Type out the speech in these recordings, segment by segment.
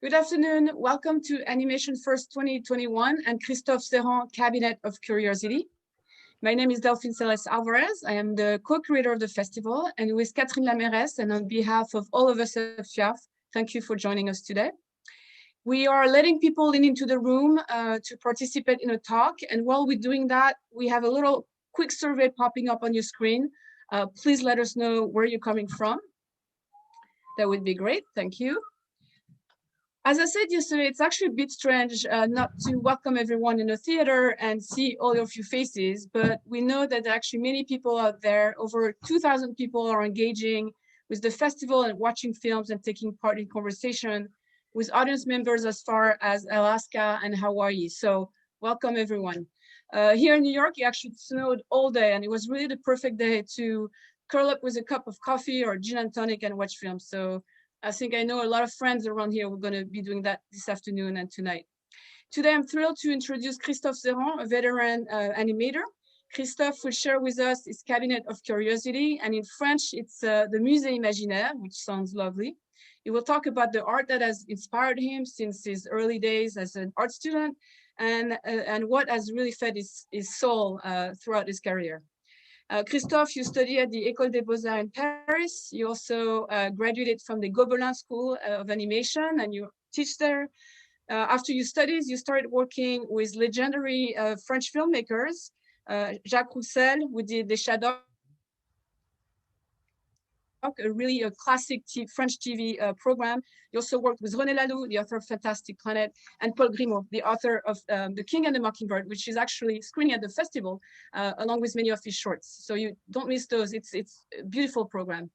Good afternoon. Welcome to Animation First 2021 and Kristof Serrand Cabinet of Curiosity. My name is Delphine Celeste Alvarez. I am the co-creator of the festival, and with Catherine Lamerès, and on behalf of all of us at FIAF, thank you for joining us today. We are letting people into the room to participate in a talk, and while we're doing that, we have a little quick survey popping up on your screen. Please let us know where you're coming from. That would be great. Thank you. As I said yesterday, it's actually a bit strange not to welcome everyone in the theater and see all of your faces, but we know that there are actually many people out there. Over 2,000 people are engaging with the festival and watching films and taking part in conversation with audience members as far as Alaska and Hawaii. So welcome everyone. Here in New York, it actually snowed all day, and it was really the perfect day to curl up with a cup of coffee or gin and tonic and watch films. So I think I know a lot of friends around here who are going to be doing that this afternoon and tonight. Today, I'm thrilled to introduce Kristof Serrand, a veteran animator. Kristof will share with us his Cabinet of Curiosity, and in French, it's the Musée Imaginaire, which sounds lovely. He will talk about the art that has inspired him since his early days as an art student, and what has really fed his soul throughout his career. Kristof, you study at the École des Beaux-Arts in Paris. You also graduated from the Gobelin School of Animation, and you teach there. After your studies, you started working with legendary French filmmakers, Jacques Roussel, who did Les Shadows, a classic French TV program. You also worked with René Laloux, the author of Fantastic Planet, and Paul Grimaud, the author of The King and the Mockingbird, which is actually screening at the festival, along with many of his shorts. So you don't miss those. It's a beautiful program.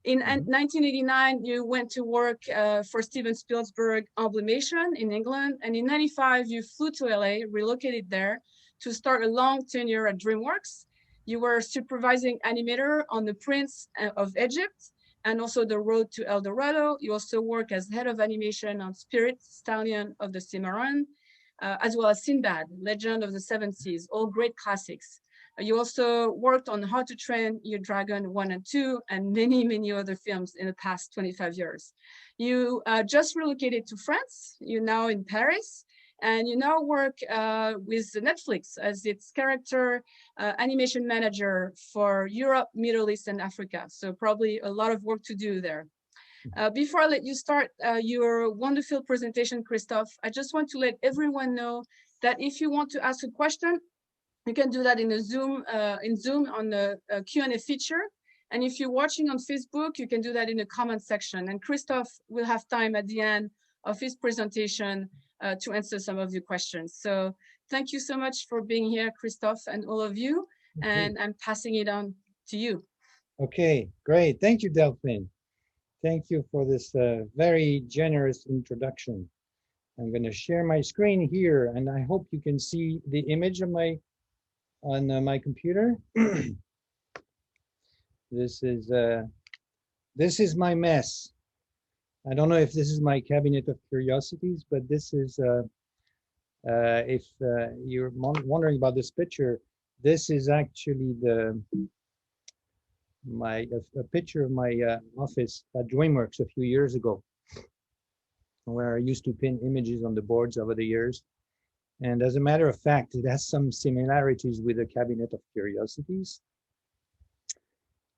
In 1989, you went to work for Steven Spielberg Emblemation in England. And in 95, you flew to LA, relocated there to start a long tenure at DreamWorks. You were supervising animator on The Prince of Egypt and also The Road to El Dorado. You also work as head of animation on Spirit, Stallion of the Cimarron, as well as Sinbad, Legend of the Seven Seas, all great classics. You also worked on How to Train Your Dragon 1 and 2 and many, many other films in the past 25 years. You just relocated to France. You're now in Paris. And you now work with Netflix as its character animation manager for Europe, Middle East, and Africa. So probably a lot of work to do there. Before I let you start your wonderful presentation, Kristof, I just want to let everyone know that if you want to ask a question, you can do that in Zoom on the Q&A feature. And if you're watching on Facebook, you can do that in the comment section. And Kristof will have time at the end of his presentation to answer some of your questions. So thank you so much for being here, Kristof, and all of you. Okay. And I'm passing it on to you. Okay, great. Thank you, Delphine. Thank you for this very generous introduction. I'm going to share my screen here, and I hope you can see the image of on my computer. This is my mess. I don't know if this is my Cabinet of Curiosities, but this is, if you're wondering about this picture, this is actually a picture of my office at DreamWorks a few years ago, where I used to pin images on the boards over the years. And as a matter of fact, it has some similarities with the Cabinet of Curiosities,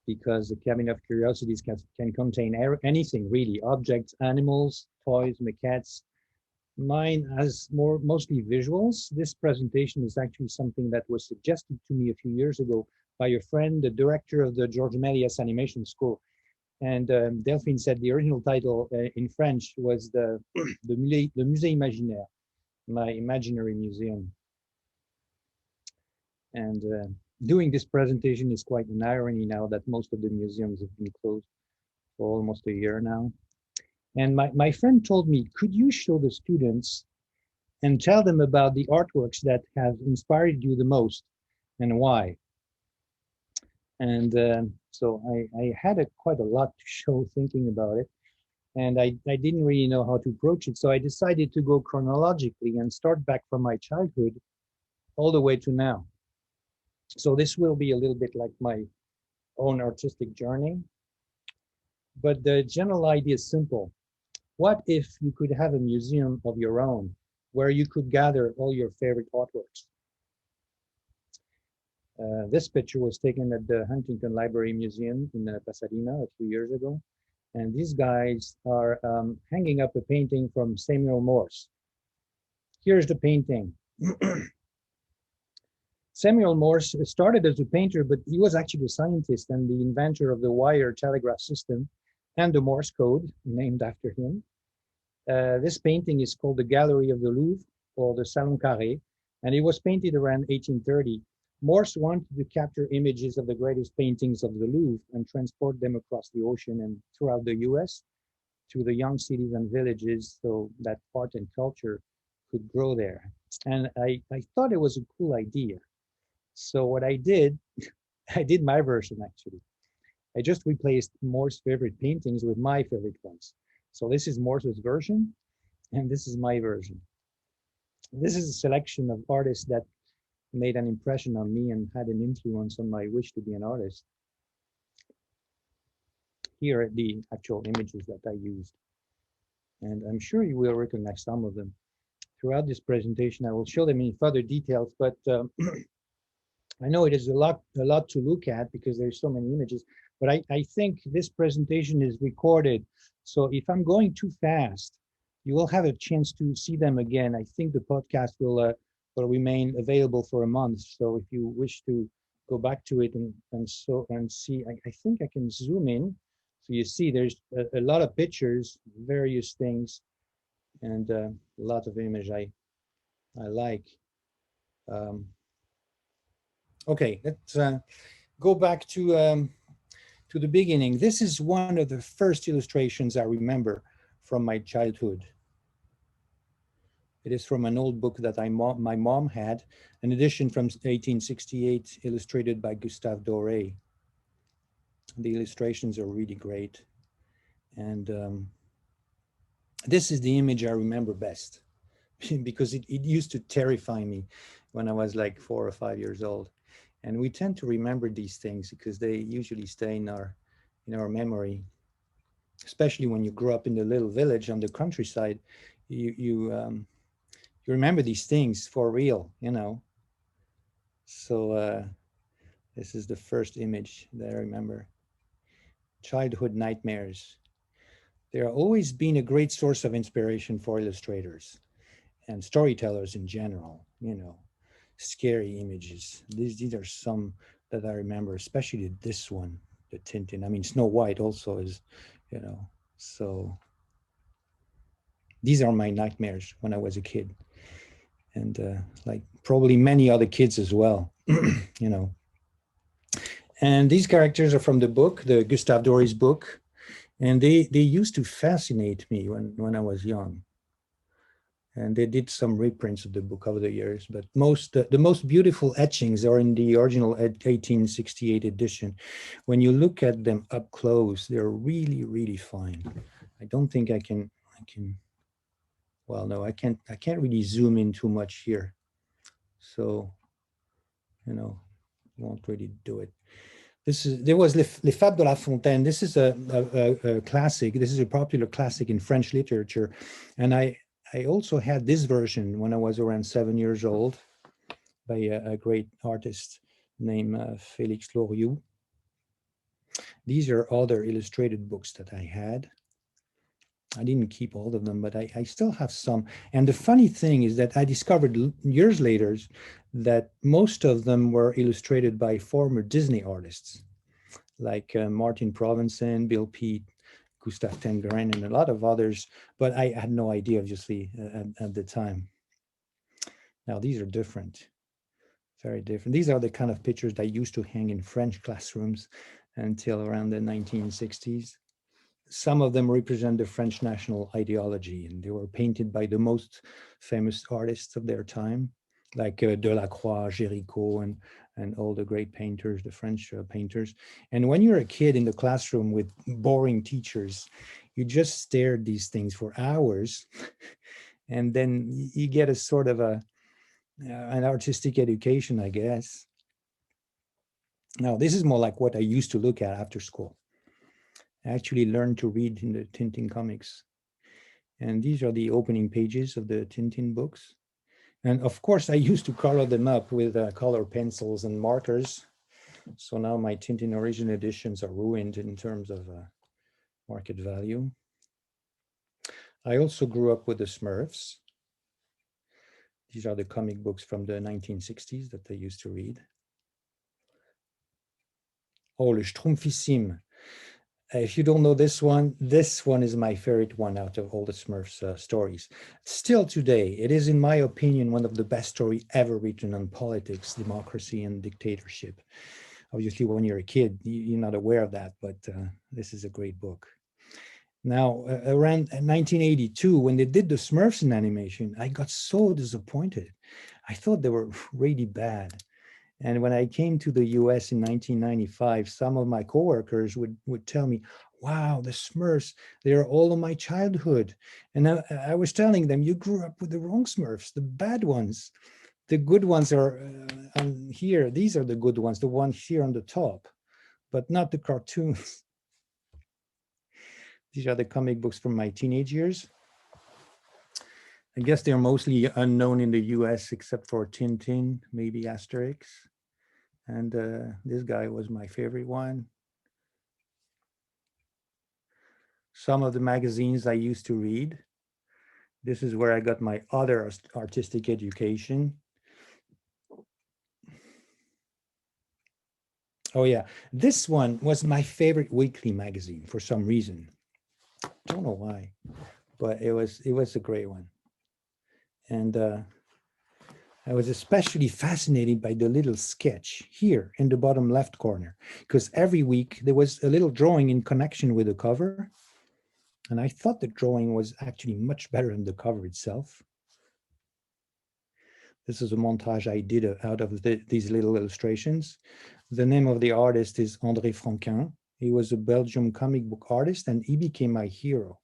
because the Cabinet of Curiosities can contain anything really, objects, animals, toys, maquettes. Mine has mostly visuals. This presentation is actually something that was suggested to me a few years ago by a friend, the director of the George Méliès Animation School. And Delphine said the original title in French was the Musée Imaginaire, my imaginary museum. And doing this presentation is quite an irony now that most of the museums have been closed for almost a year now. And my friend told me, could you show the students and tell them about the artworks that have inspired you the most and why? And so I had quite a lot to show thinking about it. And I didn't really know how to approach it. So I decided to go chronologically and start back from my childhood all the way to now. So this will be a little bit like my own artistic journey. But the general idea is simple. What if you could have a museum of your own where you could gather all your favorite artworks? This picture was taken at the Huntington Library Museum in Pasadena a few years ago. And these guys are hanging up a painting from Samuel Morse. Here's the painting. Samuel Morse started as a painter, but he was actually a scientist and the inventor of the wire telegraph system and the Morse code, named after him. This painting is called the Gallery of the Louvre, or the Salon Carré, and it was painted around 1830. Morse wanted to capture images of the greatest paintings of the Louvre and transport them across the ocean and throughout the US to the young cities and villages so that art and culture could grow there. And I thought it was a cool idea. So what I did, I did my version actually. I just replaced Morse's favorite paintings with my favorite ones. So this is Morse's version, and this is my version. This is a selection of artists that made an impression on me and had an influence on my wish to be an artist. Here are the actual images that I used. And I'm sure you will recognize some of them. Throughout this presentation, I will show them in further details, but I know it is a lot to look at because there's so many images, but I think this presentation is recorded. So if I'm going too fast, you will have a chance to see them again. I think the podcast will remain available for a month. So if you wish to go back to it and see, I think I can zoom in. So you see there's a lot of pictures, various things, and a lot of image I like. Okay, let's go back to the beginning. This is one of the first illustrations I remember from my childhood. It is from an old book that my mom had, an edition from 1868, illustrated by Gustave Doré. The illustrations are really great. And this is the image I remember best because it used to terrify me when I was like 4 or 5 years old. And we tend to remember these things because they usually stay in our memory, especially when you grow up in the little village on the countryside. You remember these things for real, you know. So this is the first image that I remember. Childhood nightmares. They have always been a great source of inspiration for illustrators and storytellers in general, you know. Scary images. These are some that I remember, especially this one, the Tintin. I mean, Snow White also is, you know. So these are my nightmares when I was a kid. And like probably many other kids as well, you know. And these characters are from the book, the Gustave Doré's book, and they used to fascinate me when I was young. And they did some reprints of the book over the years, but the most beautiful etchings are in the original 1868 edition. When you look at them up close, they're really, really fine. I don't think I can. Well, no, I can't really zoom in too much here. So, you know, won't really do it. There was Les Fables de La Fontaine. This is a classic. This is a popular classic in French literature. And I also had this version when I was around 7 years old by a great artist named Félix Loriot. These are other illustrated books that I had. I didn't keep all of them, but I still have some. And the funny thing is that I discovered years later that most of them were illustrated by former Disney artists, like Martin Provençon, Bill Peet, Gustave Tenguerin, and a lot of others, but I had no idea, obviously, at the time. Now, these are different, very different. These are the kind of pictures that used to hang in French classrooms until around the 1960s. Some of them represent the French national ideology, and they were painted by the most famous artists of their time, like Delacroix, Géricault, and all the great painters, the French painters. And when you're a kid in the classroom with boring teachers, you just stare at these things for hours, and then you get a sort of an artistic education, I guess. Now, this is more like what I used to look at after school. I actually learned to read in the Tintin comics. And these are the opening pages of the Tintin books. And of course, I used to color them up with color pencils and markers. So now my Tintin original editions are ruined in terms of market value. I also grew up with the Smurfs. These are the comic books from the 1960s that I used to read. Oh, Le Schtroumpfissime. If you don't know this one is my favorite one out of all the Smurfs stories. Still today, it is, in my opinion, one of the best stories ever written on politics, democracy, and dictatorship. Obviously, when you're a kid, you're not aware of that, but this is a great book. Now, around 1982, when they did the Smurfs in animation, I got so disappointed. I thought they were really bad. And when I came to the US in 1995, some of my coworkers would tell me, wow, the Smurfs, they're all of my childhood. And I was telling them, you grew up with the wrong Smurfs, the bad ones. The good ones are here. These are the good ones, the ones here on the top, but not the cartoons. These are the comic books from my teenage years. I guess they're mostly unknown in the US, except for Tintin, maybe Asterix. And this guy was my favorite one. Some of the magazines I used to read. This is where I got my other artistic education. Oh yeah, this one was my favorite weekly magazine for some reason. I don't know why, but it was a great one. And I was especially fascinated by the little sketch here in the bottom left corner, because every week there was a little drawing in connection with the cover. And I thought the drawing was actually much better than the cover itself. This is a montage I did out of these little illustrations. The name of the artist is André Franquin. He was a Belgian comic book artist, and he became my hero.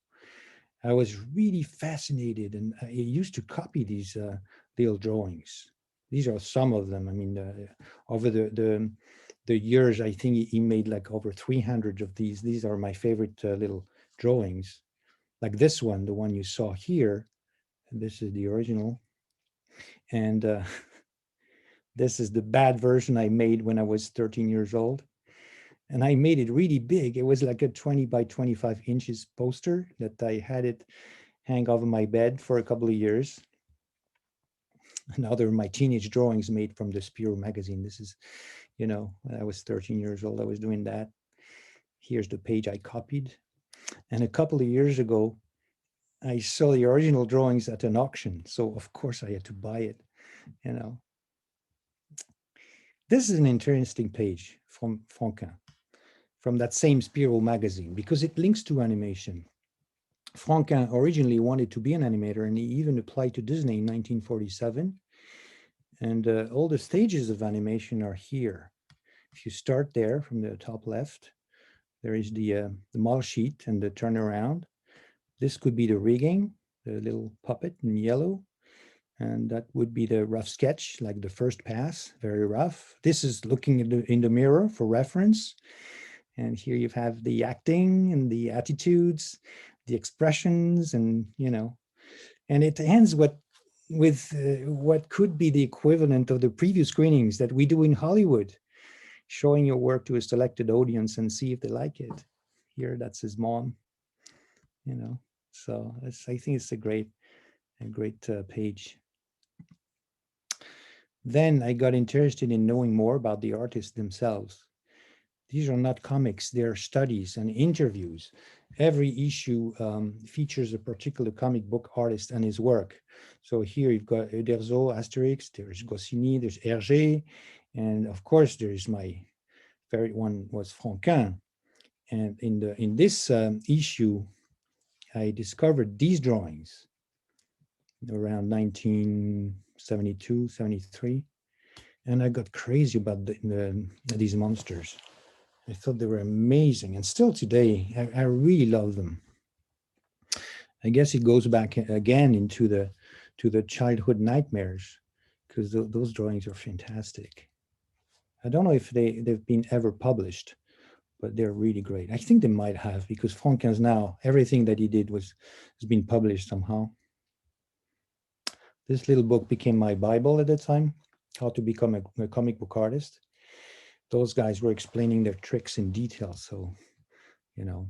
I was really fascinated, and I used to copy these little drawings. These are some of them. I mean, over the years, I think he made like over 300 of these. These are my favorite little drawings. Like this one, the one you saw here. And this is the original. And this is the bad version I made when I was 13 years old. And I made it really big. It was like a 20 by 25 inches poster that I had it hang over my bed for a couple of years. And other my teenage drawings made from the Spirou magazine. This is, you know, when I was 13 years old, I was doing that. Here's the page I copied. And a couple of years ago, I saw the original drawings at an auction. So of course I had to buy it, you know. This is an interesting page from Franquin, from that same Spirou magazine, because it links to animation. Franquin originally wanted to be an animator, and he even applied to Disney in 1947. And all the stages of animation are here. If you start there from the top left, there is the model sheet and the turnaround. This could be the rigging, the little puppet in yellow. And that would be the rough sketch, like the first pass, very rough. This is looking in the mirror for reference. And here you have the acting and the attitudes, the expressions, and, you know, and it ends with what could be the equivalent of the preview screenings that we do in Hollywood, showing your work to a selected audience and see if they like it. Here, that's his mom, you know. So I think it's a great page. Then I got interested in knowing more about the artists themselves. These are not comics, they're studies and interviews. Every issue features a particular comic book artist and his work. So here you've got Uderzo, Asterix, there's Goscinny, there's Hergé, and of course there's my favorite one was Franquin. And in this issue, I discovered these drawings around 1972, 73. And I got crazy about these monsters. I thought they were amazing. And still today, I really love them. I guess it goes back again into the childhood nightmares, because those drawings are fantastic. I don't know if they've been ever published, but they're really great. I think they might have, because Franquin's now, everything that he did has been published somehow. This little book became my Bible at the time, How to Become a Comic Book Artist. Those guys were explaining their tricks in detail. So, you know,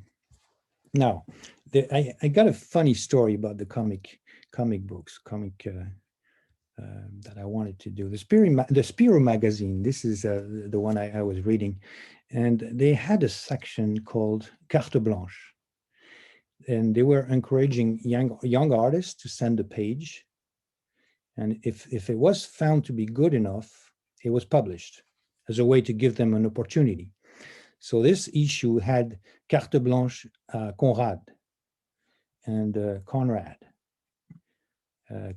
now I got a funny story about the comic books, that I wanted to do. The Spirou magazine, this is the one I was reading, and they had a section called Carte Blanche. And they were encouraging young artists to send a page. And if it was found to be good enough, it was published as a way to give them an opportunity. So this issue had Carte Blanche Conrad and Conrad.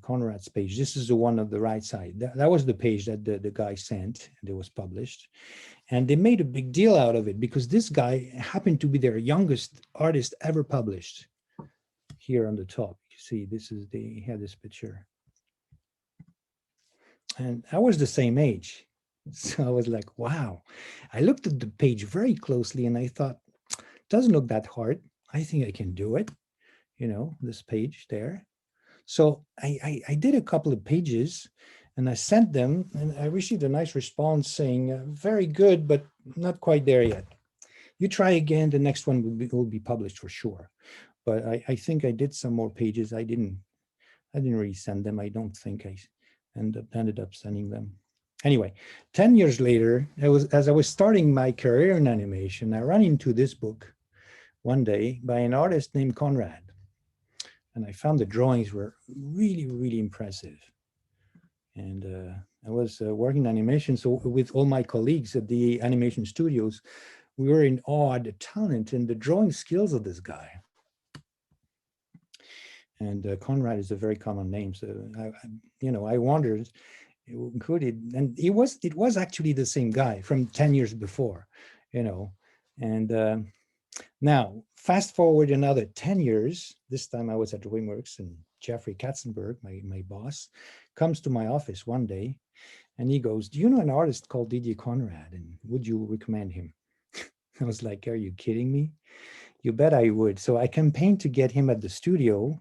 Conrad's page. This is the one on the right side. That was the page that the guy sent, and it was published. And they made a big deal out of it because this guy happened to be their youngest artist ever published. Here on the top, you see, they had this picture. And I was the same age. So I was like, wow. I looked at the page very closely and I thought, it doesn't look that hard. I think I can do it. You know, this page there. So I did a couple of pages and I sent them, and I received a nice response saying, very good, but not quite there yet. You try again, the next one will be published for sure. But I think I did some more pages. I didn't really send them. I don't think I ended up sending them. Anyway, 10 years later, as I was starting my career in animation, I ran into this book one day by an artist named Conrad. And I found the drawings were really, really impressive. And I was working in animation, so with all my colleagues at the animation studios, we were in awe at the talent and the drawing skills of this guy. And Conrad is a very common name, so I wondered, and it was actually the same guy from 10 years before, and now, fast forward another 10 years, this time I was at DreamWorks, and Jeffrey Katzenberg, my boss, comes to my office one day and he goes, do you know an artist called Didier Conrad, and would you recommend him? I was like, are you kidding me? You bet I would. So I campaigned to get him at the studio,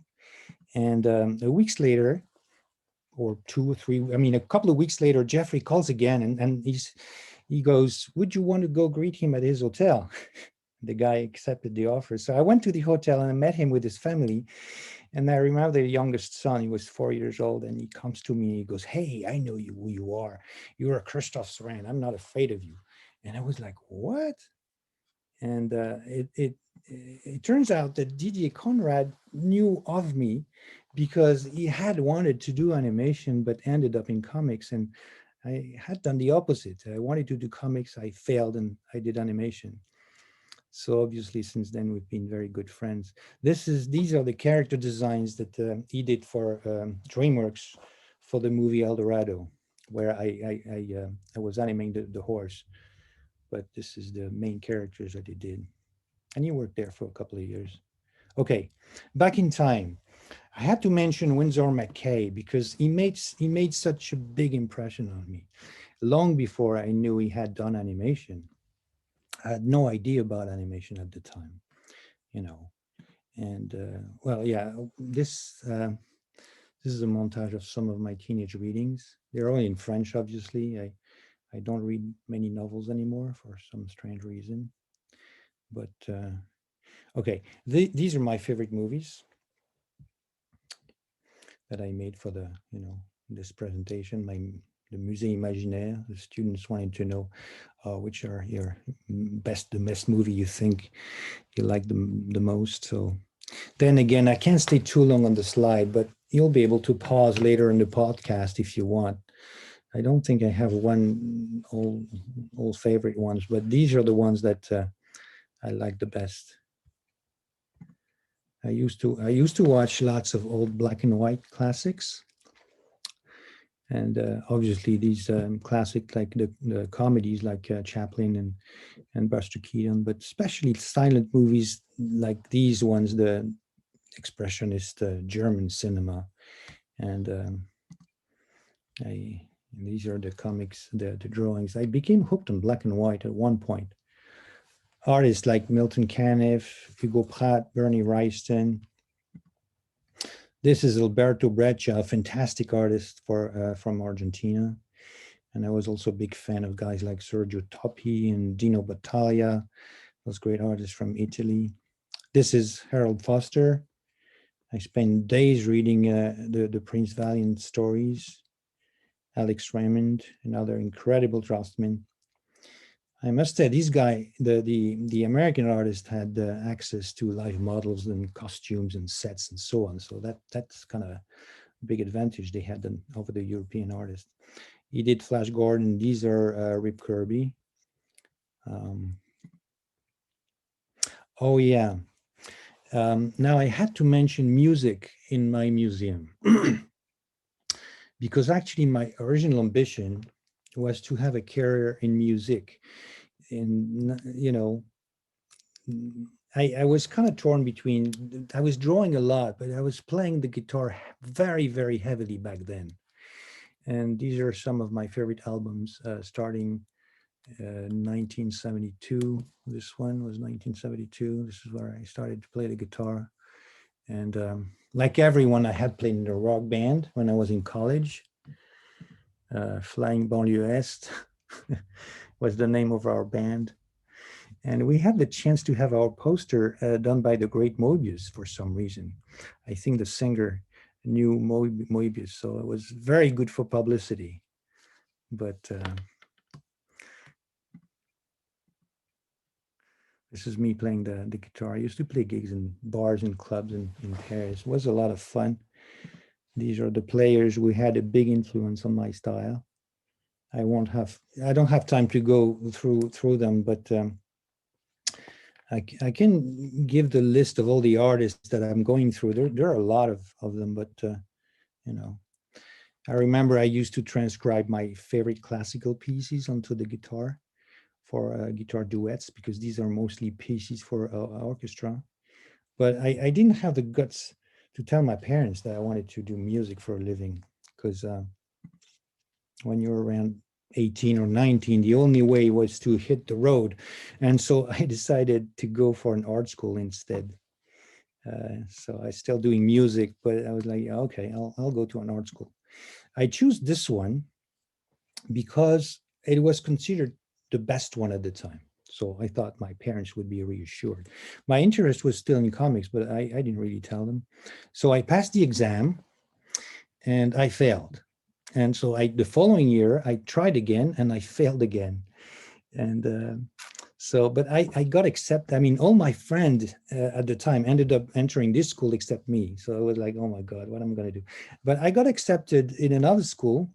and a weeks later, a couple of weeks later, Jeffrey calls again and he goes, would you want to go greet him at his hotel? The guy accepted the offer. So I went to the hotel and I met him with his family. And I remember the youngest son, he was 4 years old, and he comes to me and he goes, hey, I know who you are. You're a Kristof Serrand. I'm not afraid of you. And I was like, what? And it turns out that Didier Conrad knew of me because he had wanted to do animation, but ended up in comics. And I had done the opposite. I wanted to do comics. I failed and I did animation. So obviously, since then, we've been very good friends. These are the character designs that he did for DreamWorks for the movie El Dorado, where I was animating the horse. But this is the main characters that he did. And he worked there for a couple of years. Okay, back in time. I had to mention Winsor McCay because he made such a big impression on me. Long before I knew he had done animation. I had no idea about animation at the time, And this is a montage of some of my teenage readings. They're all in French, obviously. I don't read many novels anymore for some strange reason. But okay, these are my favorite movies that I made for this presentation. The Musée Imaginaire. The students wanted to know which are the best movie you think you like the most. So then again, I can't stay too long on the slide, but you'll be able to pause later in the podcast if you want. I don't think I have one old favorite ones, but these are the ones that I like the best. I used to watch lots of old black and white classics. And obviously these classic, like the comedies like Chaplin and Buster Keaton, but especially silent movies like these ones, the expressionist German cinema. And these are the comics, the drawings. I became hooked on black and white at one point. artists like Milton Caniff, Hugo Pratt, Bernie Wrightson. This is Alberto Breccia, a fantastic artist from Argentina. And I was also a big fan of guys like Sergio Toppi and Dino Battaglia, those great artists from Italy. This is Harold Foster. I spent days reading the Prince Valiant stories. Alex Raymond, another incredible draftsman. I must say, this guy, the American artist, had access to live models and costumes and sets and so on. So that's kind of a big advantage they had over the European artist. He did Flash Gordon. These are Rip Kirby. Oh yeah. Now I had to mention music in my museum because actually my original ambition was to have a career in music. And, you know, I was kind of torn between, I was drawing a lot, but I was playing the guitar very, very heavily back then. And these are some of my favorite albums, starting 1972. This one was 1972. This is where I started to play the guitar. And like everyone, I had played in a rock band when I was in college. Flying Banlieue Est was the name of our band. And we had the chance to have our poster done by the great Moebius for some reason. I think the singer knew Moebius, so it was very good for publicity. But this is me playing the guitar. I used to play gigs in bars and clubs in Paris. It was a lot of fun. These are the players who had a big influence on my style. I don't have time to go through them, but I can give the list of all the artists that I'm going through. There are a lot of them, but you know, I remember I used to transcribe my favorite classical pieces onto the guitar for guitar duets, because these are mostly pieces for orchestra. But I didn't have the guts to tell my parents that I wanted to do music for a living, because when you're around 18 or 19, the only way was to hit the road. And so I decided to go for an art school instead. So I'm still doing music, but I was like, okay, I'll go to an art school. I choose this one because it was considered the best one at the time. So I thought my parents would be reassured. My interest was still in comics, but I didn't really tell them. So I passed the exam and I failed. And so the following year, I tried again and I failed again. And but I got accepted. I mean, all my friends at the time ended up entering this school except me. So I was like, oh my God, what am I going to do? But I got accepted in another school,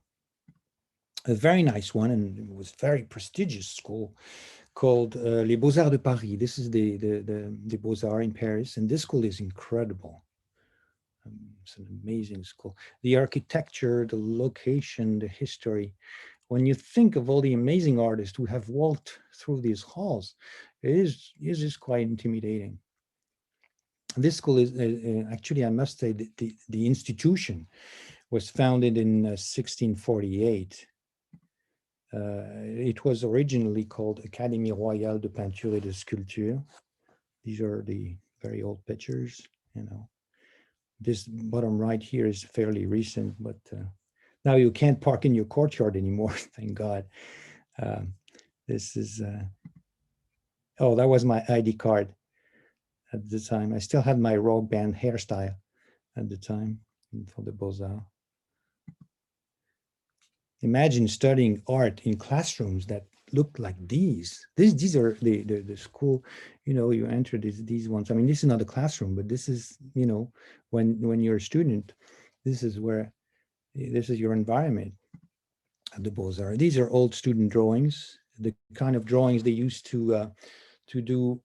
a very nice one, and it was a very prestigious school called Les Beaux-Arts de Paris. This is the Beaux-Arts in Paris, and this school is incredible. It's an amazing school. The architecture, the location, the history. When you think of all the amazing artists who have walked through these halls, it is just quite intimidating. This school is actually, I must say, the institution was founded in 1648. It was originally called Académie Royale de Peinture et de Sculpture. These are the very old pictures, you know. This bottom right here is fairly recent, but now you can't park in your courtyard anymore, thank God. This is, oh, that was my ID card at the time. I still had my rock band hairstyle at the time for the Beaux-Arts. Imagine studying art in classrooms that look like these. These are the school, you know, you enter these ones. I mean, this is not a classroom, but this is, you know, when you're a student, this is your environment at the Beaux-Arts. These are old student drawings, the kind of drawings they used to do,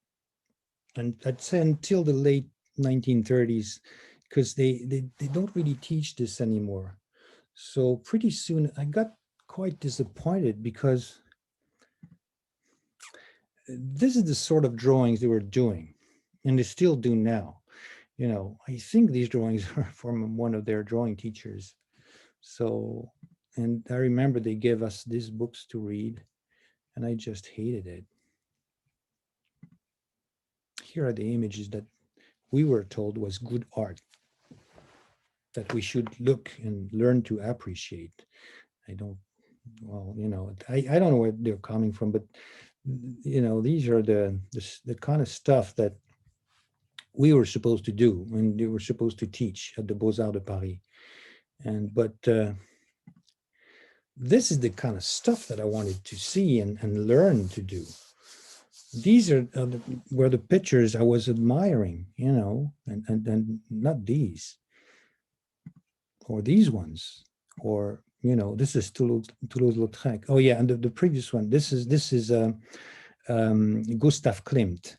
and I'd say until the late 1930s, because they don't really teach this anymore. So pretty soon I got quite disappointed, because this is the sort of drawings they were doing, and they still do now. You know, I think these drawings are from one of their drawing teachers. So, and I remember they gave us these books to read, and I just hated it. here are the images that we were told was good art, that we should look and learn to appreciate. I don't, well, you know, I don't know where they're coming from, but you know, these are the kind of stuff that we were supposed to do when they were supposed to teach at the Beaux-Arts de Paris. And but this is the kind of stuff that I wanted to see and learn to do. These were the pictures I was admiring, you know, and not these or these ones, or you know, this is Toulouse-Lautrec. Oh yeah, and the previous one. This is Gustave Klimt,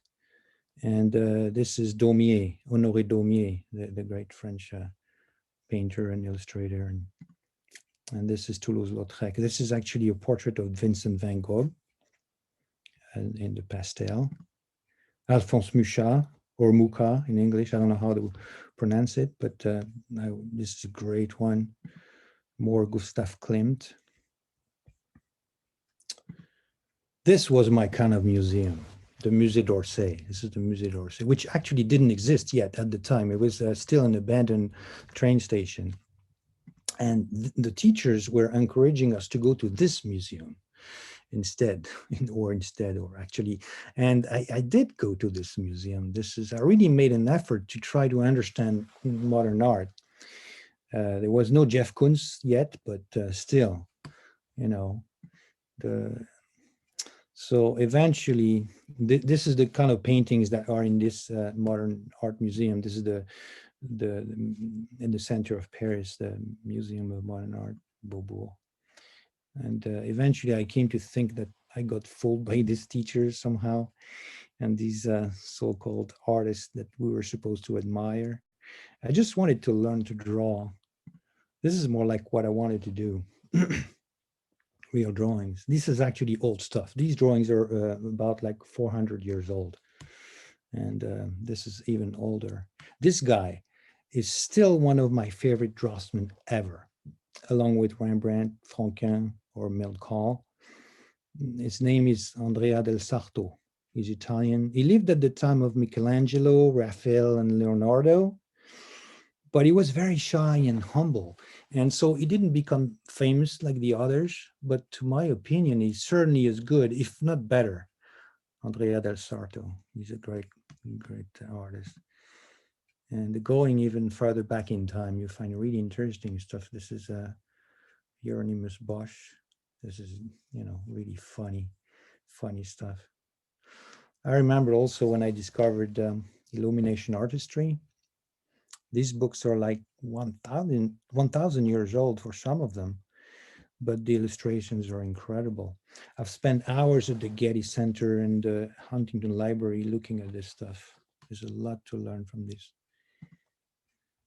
and this is Daumier, Honoré Daumier, the great French painter and illustrator, and this is Toulouse-Lautrec. This is actually a portrait of Vincent van Gogh in the pastel. Alphonse Mucha, or Mucha in English. I don't know how to pronounce it, but this is a great one. More Gustave Klimt. This was my kind of museum, the Musée d'Orsay. This is the Musée d'Orsay, which actually didn't exist yet at the time. It was still an abandoned train station. And the teachers were encouraging us to go to this museum instead, or actually, and I did go to this museum. I really made an effort to try to understand modern art. There was no Jeff Koons yet, but still, you know, so eventually, this is the kind of paintings that are in this modern art museum. This is in the center of Paris, the Museum of Modern Art, Beaubourg. And eventually I came to think that I got fooled by these teachers somehow, and these so-called artists that we were supposed to admire. I just wanted to learn to draw. This is more like what I wanted to do. Real drawings. This is actually old stuff. These drawings are about like 400 years old. And this is even older. This guy is still one of my favorite draftsmen ever, along with Rembrandt, Franquin, or Milcal. His name is Andrea Del Sarto. He's Italian. He lived at the time of Michelangelo, Raphael, and Leonardo, but he was very shy and humble. And so he didn't become famous like the others, but to my opinion, he certainly is good, if not better. Andrea Del Sarto, he's a great artist. And going even further back in time, you find really interesting stuff. This is Hieronymus Bosch. This is, you know, really funny stuff. I remember also when I discovered illumination artistry. These books are like 1,000 years old for some of them, but the illustrations are incredible. I've spent hours at the Getty Center and the Huntington Library looking at this stuff. There's a lot to learn from this.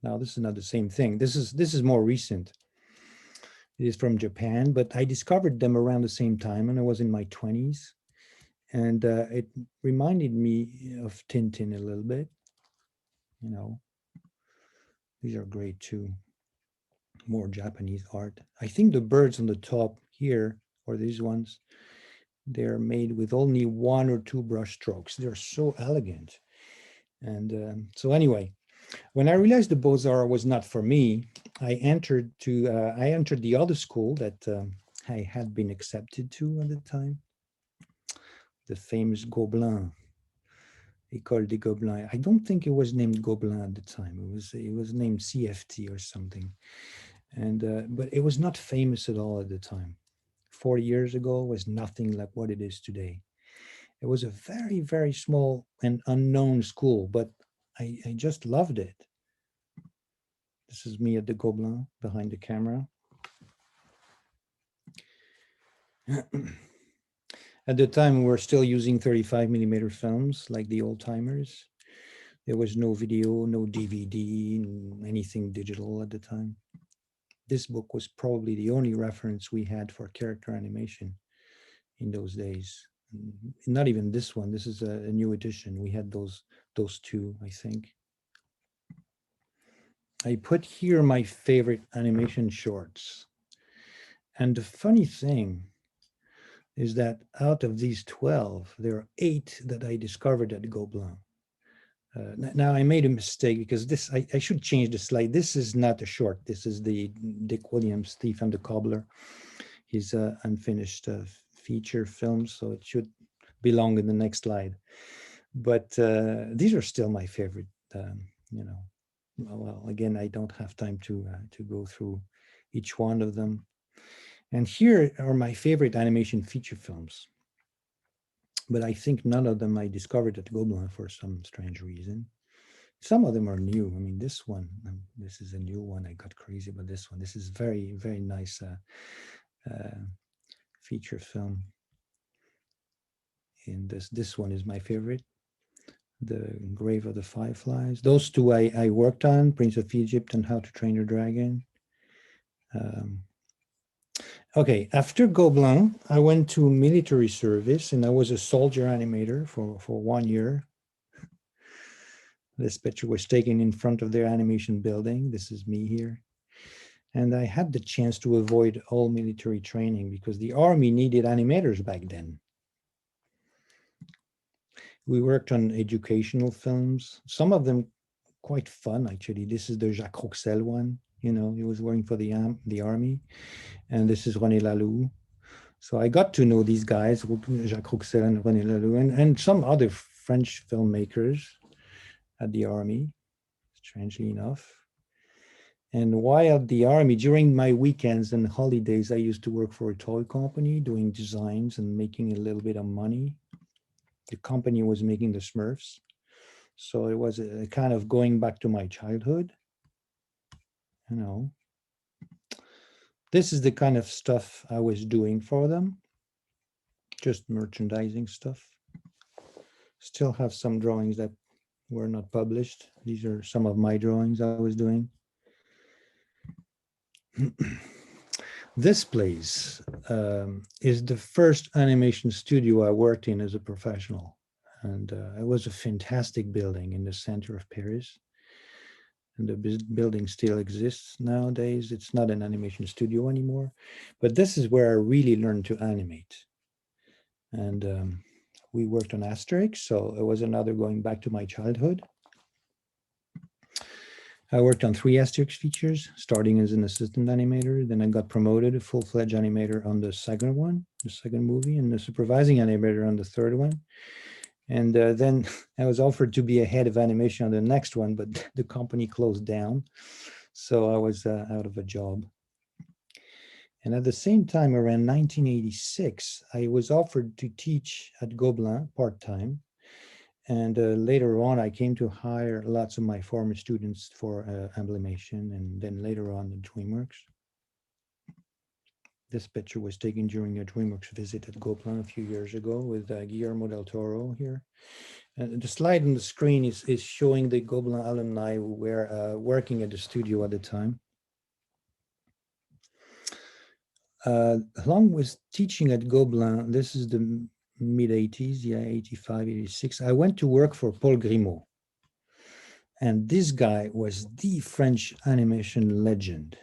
Now, this is not the same thing. This is more recent. It is from Japan, but I discovered them around the same time, and I was in my 20s. And it reminded me of Tintin a little bit. You know, these are great too. More Japanese art. I think the birds on the top here, or these ones, they're made with only 1 or 2 brush strokes. They're so elegant. And so anyway, when I realized the Beaux-Arts was not for me, I entered the other school that I had been accepted to at the time, the famous Gobelin, École des Gobelins. I don't think it was named Gobelin at the time. It was named CFT or something, and but it was not famous at all at the time. 40 years ago, it was nothing like what it is today. It was a very, very small and unknown school, but I just loved it. This is me at the Gobelin behind the camera. At the time, we were still using 35mm films like the old timers. There was no video, no DVD, anything digital at the time. This book was probably the only reference we had for character animation in those days. Not even this one. This is a new edition. We had those 2, I think. I put here my favorite animation shorts. And the funny thing is that out of these 12, there are 8 that I discovered at Gobelin. Now I made a mistake because this, I should change the slide. This is not a short. This is the Dick Williams, Thief and the Cobbler. His unfinished feature film, so it should belong in the next slide. But these are still my favorite, you know. Well, again, I don't have time to go through each one of them. And here are my favorite animation feature films. But I think none of them I discovered at Gobelin for some strange reason. Some of them are new. I mean, this one, this is a new one. I got crazy about this one. This is very, very nice feature film. And this one is my favorite. The Grave of the Fireflies. Those two I worked on, Prince of Egypt and How to Train Your Dragon. Okay, after Gobelin, I went to military service and I was a soldier animator for 1 year. This picture was taken in front of their animation building. This is me here. And I had the chance to avoid all military training because the army needed animators back then. We worked on educational films, some of them quite fun, actually. This is the Jacques Roxel one. You know, he was working for the army. And this is René Laloux. So I got to know these guys, Jacques Roxel and René Laloux, and some other French filmmakers at the army, strangely enough. And while at the army, during my weekends and holidays, I used to work for a toy company doing designs and making a little bit of money. The company was making the Smurfs. So it was a kind of going back to my childhood, you know. This is the kind of stuff I was doing for them, just merchandising stuff. Still have some drawings that were not published. These are some of my drawings I was doing. This place is the first animation studio I worked in as a professional. And it was a fantastic building in the center of Paris. And the building still exists nowadays. It's not an animation studio anymore, but this is where I really learned to animate. And we worked on Asterix, so it was another going back to my childhood. I worked on 3 Asterix features, starting as an assistant animator. Then I got promoted a full-fledged animator on the second one, the second movie, and the supervising animator on the third one. And then I was offered to be a head of animation on the next one, but the company closed down. So I was out of a job. And at the same time, around 1986, I was offered to teach at Gobelin part-time. And later on, I came to hire lots of my former students for Emblemation, and then later on in DreamWorks. This picture was taken during a DreamWorks visit at Gobelin a few years ago with Guillermo del Toro here. And the slide on the screen is showing the Gobelin alumni who were working at the studio at the time. Along with teaching at Gobelin, this is the mid-80s, yeah, 85, 86, I went to work for Paul Grimaud. And this guy was the French animation legend.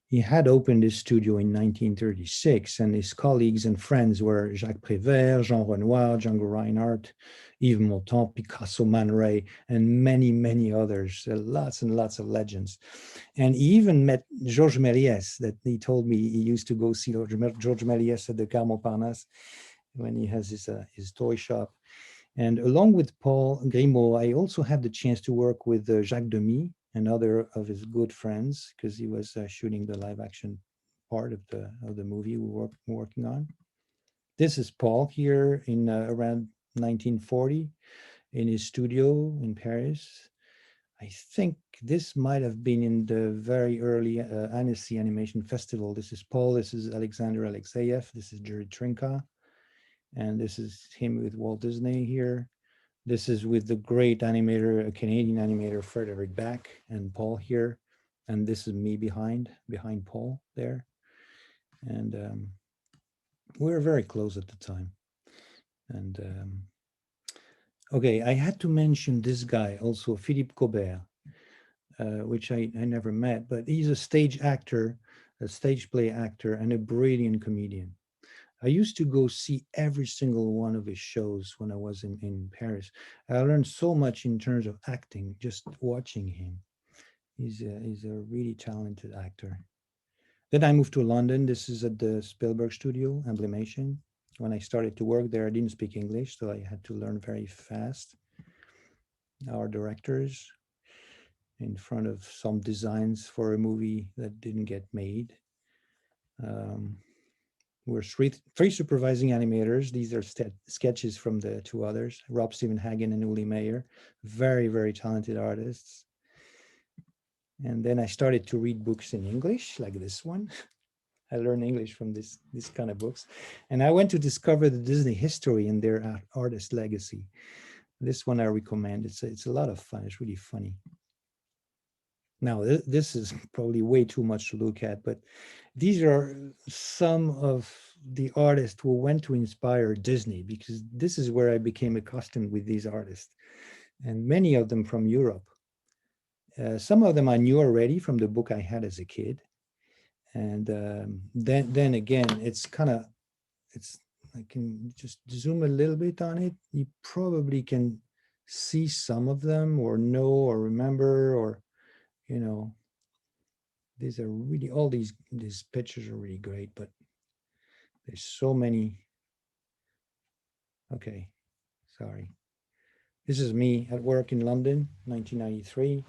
He had opened his studio in 1936, and his colleagues and friends were Jacques Prévert, Jean Renoir, Django Reinhardt, Yves Montand, Picasso, Man Ray, and many, many others, lots and lots of legends. And he even met Georges Méliès, that he told me he used to go see Georges Méliès at the Gare Montparnasse when he has his toy shop. And along with Paul Grimaud, I also had the chance to work with Jacques Demy, another of his good friends, because he was shooting the live action part of the movie we were working on. This is Paul here in around 1940 in his studio in Paris. I think this might have been in the very early Annecy Animation Festival. This is Paul, this is Alexander Alexeyev, this is Jerry Trinka, and this is him with Walt Disney here. This is with the great animator, a Canadian animator, Frederick Back, and Paul here. And this is me behind Paul there. And we were very close at the time. And okay, I had to mention this guy also, Philippe Cobert, which I never met, but he's a stage actor, a stage play actor, and a brilliant comedian. I used to go see every single one of his shows when I was in Paris. I learned so much in terms of acting, just watching him. He's a really talented actor. Then I moved to London. This is at the Spielberg studio, Emblemation. When I started to work there, I didn't speak English, so I had to learn very fast. Our directors in front of some designs for a movie that didn't get made. We're three supervising animators. These are sketches from the two others, Rob Stephenhagen and Uli Meyer, very, very talented artists. And then I started to read books in English, like this one. I learned English from this kind of books. And I went to discover the Disney history and their artist legacy. This one I recommend. It's a lot of fun. It's really funny. Now, this is probably way too much to look at, but these are some of the artists who went to inspire Disney, because this is where I became accustomed with these artists, and many of them from Europe. Some of them I knew already from the book I had as a kid. And then again, I can just zoom a little bit on it. You probably can see some of them or know or remember, or, you know, these are really, all these pictures are really great, but there's so many. Okay, sorry. This is me at work in London, 1993.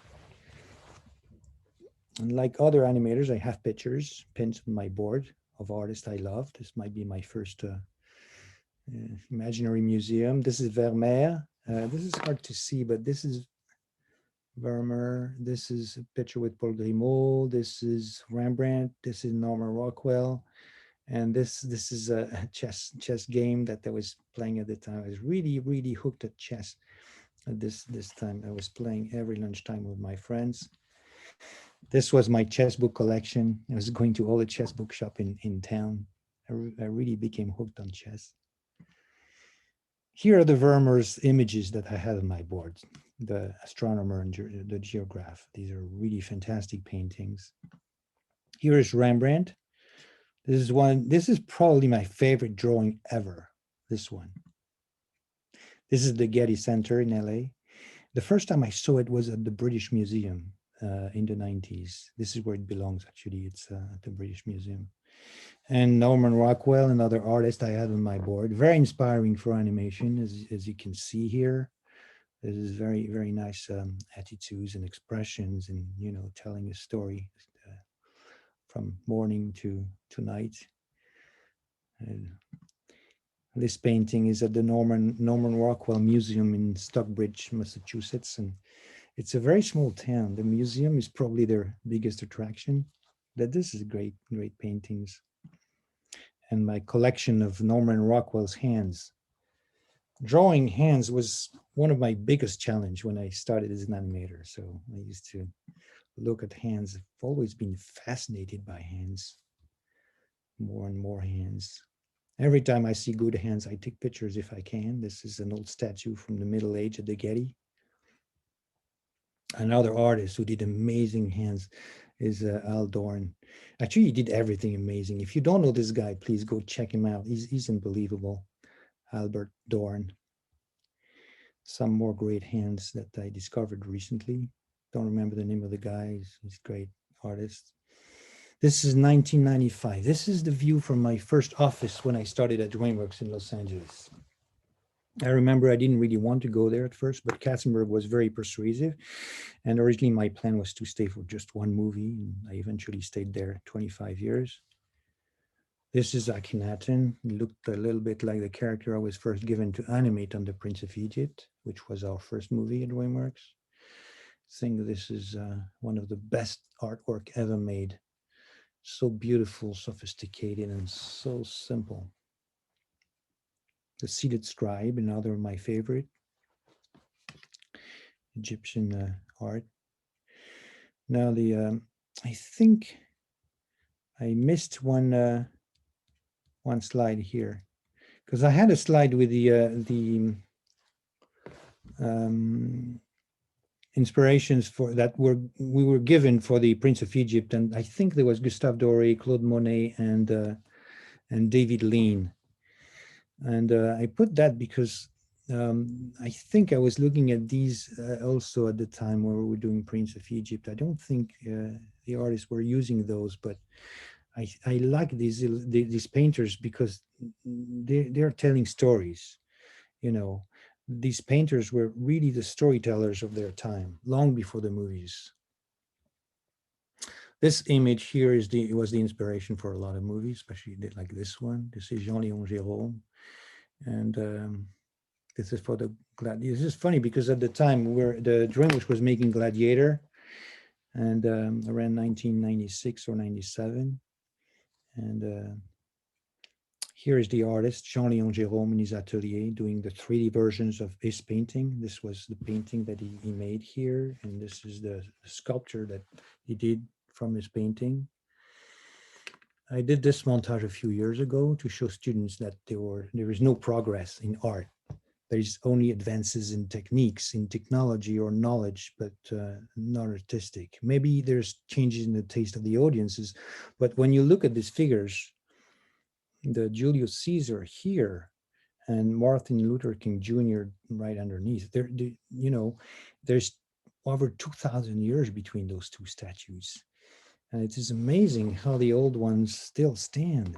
And like other animators, I have pictures pinned on my board of artists I love. This might be my first imaginary museum. This is Vermeer. This is hard to see, but this is Vermeer. This is a picture with Paul Grimaud. This is Rembrandt. This is Norman Rockwell. And this is a chess game that I was playing at the time. I was really, really hooked at chess at this time. I was playing every lunchtime with my friends. This was my chess book collection. I was going to all the chess book shop in town. I really became hooked on chess. Here are the Vermeer's images that I had on my board, the astronomer and the geograph. These are really fantastic paintings. Here is Rembrandt. This is probably my favorite drawing ever, this one. This is the Getty Center in LA. The first time I saw it was at the British Museum in the 90s. This is where it belongs, actually. It's at the British Museum. And Norman Rockwell, another artist I had on my board. Very inspiring for animation, as you can see here. This is very, very nice attitudes and expressions, and, you know, telling a story from morning to night. This painting is at the Norman Rockwell Museum in Stockbridge, Massachusetts, and it's a very small town. The museum is probably their biggest attraction. But this is great paintings. And my collection of Norman Rockwell's hands. Drawing hands was one of my biggest challenge when I started as an animator. So I used to look at hands. I've always been fascinated by hands. More and more hands. Every time I see good hands, I take pictures if I can. This is an old statue from the Middle Age at the Getty. Another artist who did amazing hands is Al Dorn. Actually, he did everything amazing. If you don't know this guy, please go check him out. He's unbelievable. Albert Dorn. Some more great hands that I discovered recently. Don't remember the name of the guy. He's a great artist. This is 1995. This is the view from my first office when I started at DreamWorks in Los Angeles. I remember I didn't really want to go there at first, but Katzenberg was very persuasive. And originally my plan was to stay for just one movie. And I eventually stayed there 25 years. This is Akhenaten. He looked a little bit like the character I was first given to animate on The Prince of Egypt, which was our first movie at DreamWorks. I think this is one of the best artwork ever made. So beautiful, sophisticated, and so simple. The Seated Scribe, another of my favorite Egyptian art. Now I think I missed one slide here, because I had a slide with the inspirations for that we were given for the Prince of Egypt, and I think there was Gustave Doré, Claude Monet, and David Lean. And I put that because I think I was looking at these also at the time where we were doing Prince of Egypt. I don't think the artists were using those, but I like these painters because they're telling stories. You know, these painters were really the storytellers of their time, long before the movies. This image here was the inspiration for a lot of movies, especially like this one. This is Jean-Léon Gérôme, and this is for the Gladiator. This is funny because at the time where the DreamWorks was making Gladiator, and around 1996 or 97, and here is the artist Jean-Léon Gérôme in his atelier doing the 3D versions of his painting. This was the painting that he made here, and this is the sculpture that he did from his painting. I did this montage a few years ago to show students that there is no progress in art. There is only advances in techniques, in technology or knowledge, but not artistic. Maybe there's changes in the taste of the audiences, but when you look at these figures, the Julius Caesar here and Martin Luther King Jr. right underneath, you know, there's over 2,000 years between those two statues. And it is amazing how the old ones still stand.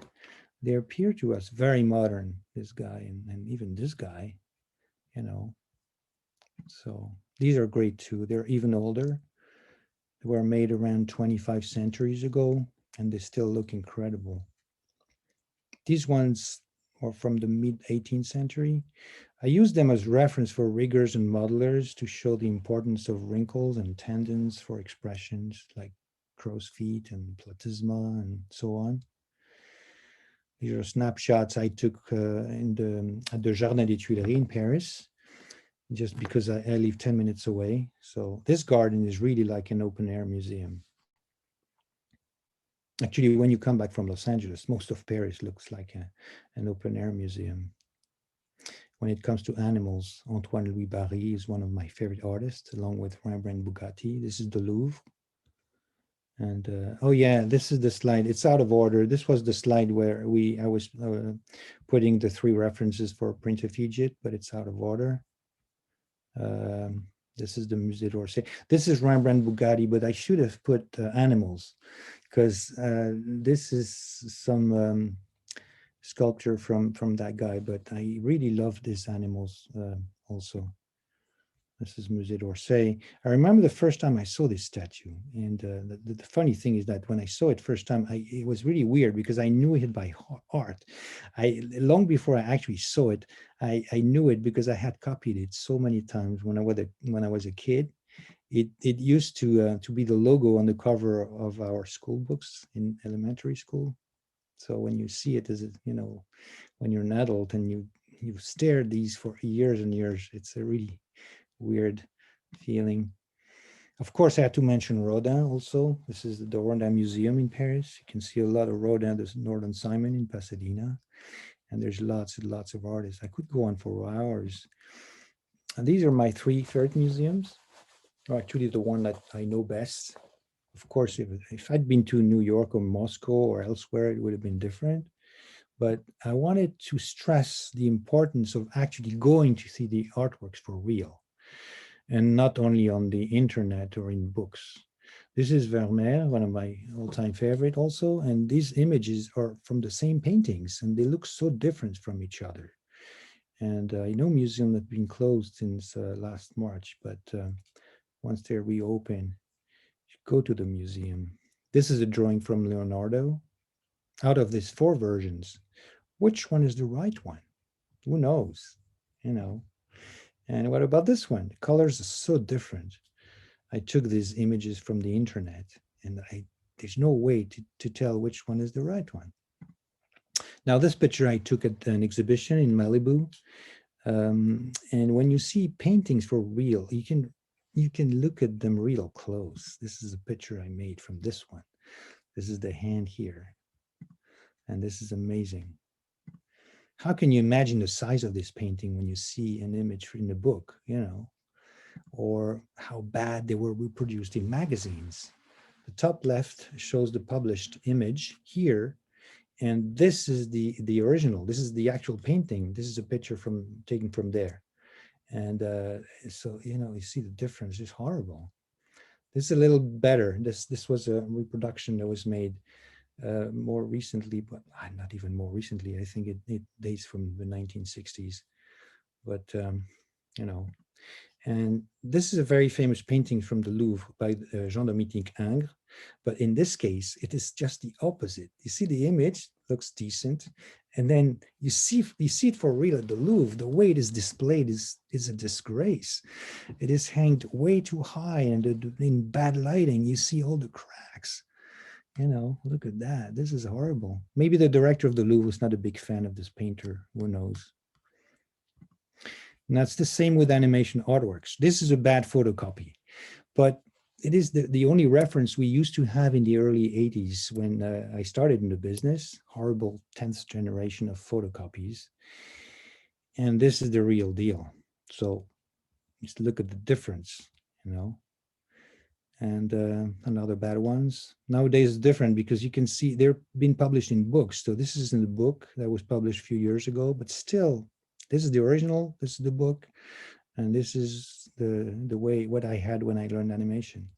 They appear to us very modern, this guy and even this guy, you know. So these are great too. They're even older. They were made around 25 centuries ago, and they still look incredible. These ones are from the mid 18th century. I use them as reference for riggers and modelers to show the importance of wrinkles and tendons for expressions like crow's feet and platysma and so on. These are snapshots I took at the Jardin des Tuileries in Paris, just because I live 10 minutes away. So this garden is really like an open air museum. Actually, when you come back from Los Angeles, most of Paris looks like an open air museum. When it comes to animals, Antoine Louis Barye is one of my favorite artists, along with Rembrandt Bugatti. This is the Louvre. And oh yeah, this is the slide. It's out of order. This was the slide where I was putting the 3 references for Prince of Egypt, but it's out of order. This is the Musée d'Orsay. This is Rembrandt Bugatti, but I should have put animals, because this is some sculpture from that guy, but I really love these animals also. This is Musée d'Orsay. I remember the first time I saw this statue, and the funny thing is that when I saw it first time, it was really weird because I knew it by heart. Long before I actually saw it, I knew it because I had copied it so many times when I was a kid. It used to be the logo on the cover of our school books in elementary school. So when you see it, when you're an adult and you stare at these for years and years, it's a really weird feeling. Of course, I had to mention Rodin also. This is the Rodin Museum in Paris. You can see a lot of Rodin, the Northern Simon in Pasadena. And there's lots and lots of artists. I could go on for hours. And these are my 3 favorite museums, or actually the one that I know best. Of course, if I'd been to New York or Moscow or elsewhere, it would have been different. But I wanted to stress the importance of actually going to see the artworks for real, and not only on the internet or in books. This is Vermeer, one of my all-time favorite also, and these images are from the same paintings, and they look so different from each other. And I know museums have been closed since last March, but once they reopen, go to the museum. This is a drawing from Leonardo. Out of these 4 versions, which one is the right one? Who knows? And what about this one? The colors are so different. I took these images from the internet, and there's no way to tell which one is the right one. Now, this picture I took at an exhibition in Malibu. And when you see paintings for real, you can look at them real close. This is a picture I made from this one. This is the hand here. And this is amazing. How can you imagine the size of this painting when you see an image in the book, or how bad they were reproduced in magazines? The top left shows the published image. Here And this is the original. This is the actual painting. This is a picture taken from there. And so, you know, you see the difference. It's horrible. This is a little better. This was a reproduction that was made more recently, but not even more recently. I think it dates from the 1960s. But, you know, and this is a very famous painting from the Louvre by Jean-Dominique Ingres. But in this case, it is just the opposite. You see the image, looks decent. And then you see it for real at the Louvre. The way it is displayed is a disgrace. It is hanged way too high, and in bad lighting, you see all the cracks. You know, look at that. This is horrible. Maybe the director of the Louvre was not a big fan of this painter. Who knows? And that's the same with animation artworks. This is a bad photocopy, but it is the only reference we used to have in the early 80s when I started in the business. Horrible 10th generation of photocopies. And this is the real deal. So just look at the difference, you know. And another bad ones. Nowadays it's different because you can see they're being published in books. So this isn't a book that was published a few years ago, but still, this is the original, this is the book, and this is the way what I had when I learned animation.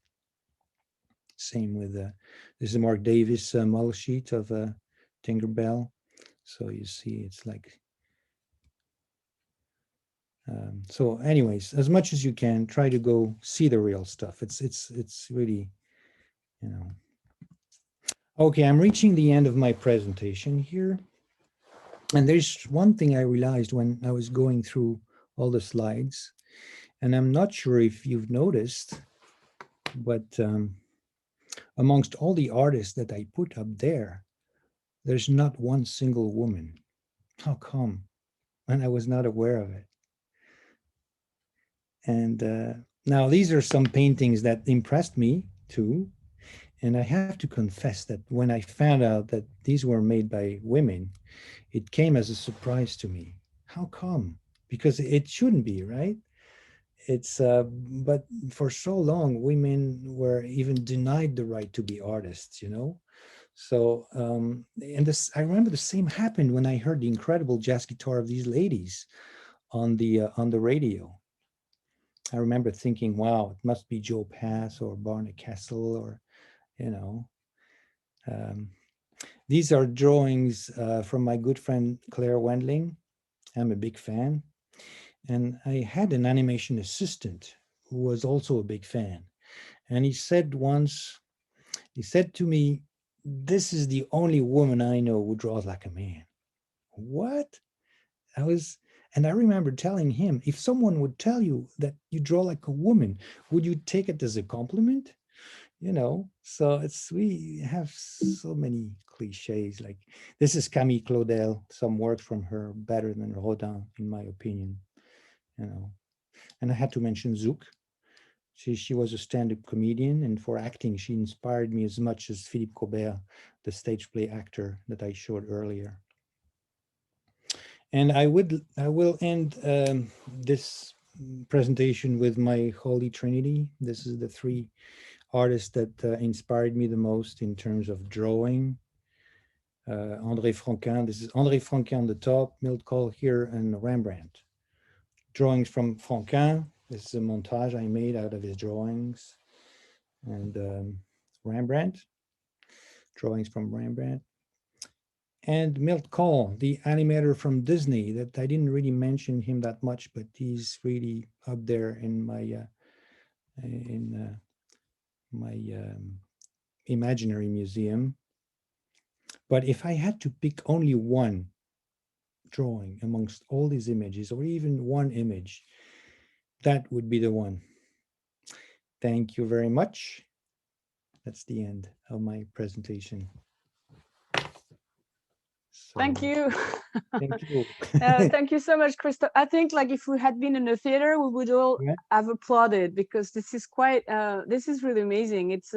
Same with this is a Mark Davis model sheet of Tinkerbell. So you see, it's like so. Anyways, as much as you can, try to go see the real stuff. It's really, you know. Okay, I'm reaching the end of my presentation here. And there's one thing I realized when I was going through all the slides, and I'm not sure if you've noticed, but amongst all the artists that I put up there, there's not one single woman. How come? And I was not aware of it. And now these are some paintings that impressed me too. And I have to confess that when I found out that these were made by women, it came as a surprise to me. How come? Because it shouldn't be, right? It's but for so long, women were even denied the right to be artists, you know? So, and this, I remember the same happened when I heard the incredible jazz guitar of these ladies on the radio. I remember thinking, wow, it must be Joe Pass or Barney Castle or, you know. These are drawings from my good friend Claire Wendling. I'm a big fan. And I had an animation assistant who was also a big fan. And he said once, he said to me, "This is the only woman I know who draws like a man." What? And I remember telling him, if someone would tell you that you draw like a woman, would you take it as a compliment? You know, so we have so many cliches. Like this is Camille Claudel, some work from her better than Rodin, in my opinion. You know, and I had to mention Zouk. She was a stand-up comedian, and for acting, she inspired me as much as Philippe Cobert, the stage play actor that I showed earlier. And I will end this presentation with my Holy Trinity. This is the three artists that inspired me the most in terms of drawing. André Franquin, this is André Franquin on the top, Milt Kahl here, and Rembrandt. Drawings from Franquin. This is a montage I made out of his drawings. And Rembrandt, drawings from Rembrandt. And Milt Kahl, the animator from Disney, that I didn't really mention him that much, but he's really up there in my imaginary museum. But if I had to pick only one drawing amongst all these images, or even one image, that would be the one. Thank you very much. That's the end of my presentation. So, thank you. Thank you. Thank you so much, Kristof. I think like if we had been in a theater, we would all have applauded, because this is quite, this is really amazing. It's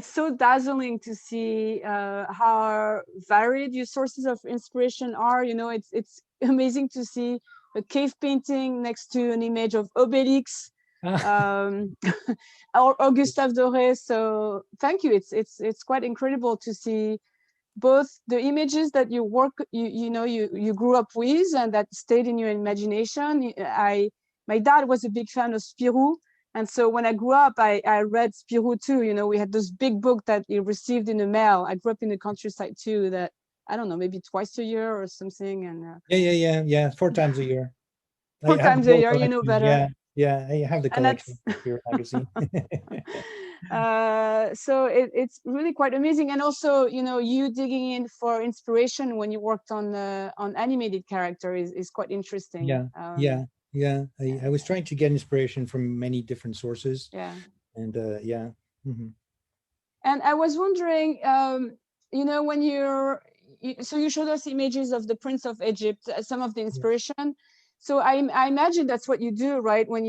so dazzling to see how varied your sources of inspiration are. You know, it's amazing to see a cave painting next to an image of Obelix, or Gustave Doré. So thank you. It's quite incredible to see both the images that you you grew up with and that stayed in your imagination. My dad was a big fan of Spirou, and so when I grew up, I read Spirou too. You know, we had those big book that he received in the mail. I grew up in the countryside too. That I don't know, maybe twice a year or something. And yeah, 4 times a year. four I have times the a whole year, you know collection. better. Yeah, I have the And collection that's of your magazine. so it's really quite amazing. And also, you know, you digging in for inspiration when you worked on animated character is quite interesting. Yeah. I was trying to get inspiration from many different sources. Yeah. And yeah. Mm-hmm. And I was wondering, you know, when so you showed us images of the Prince of Egypt, some of the inspiration. So I imagine that's what you do, right? When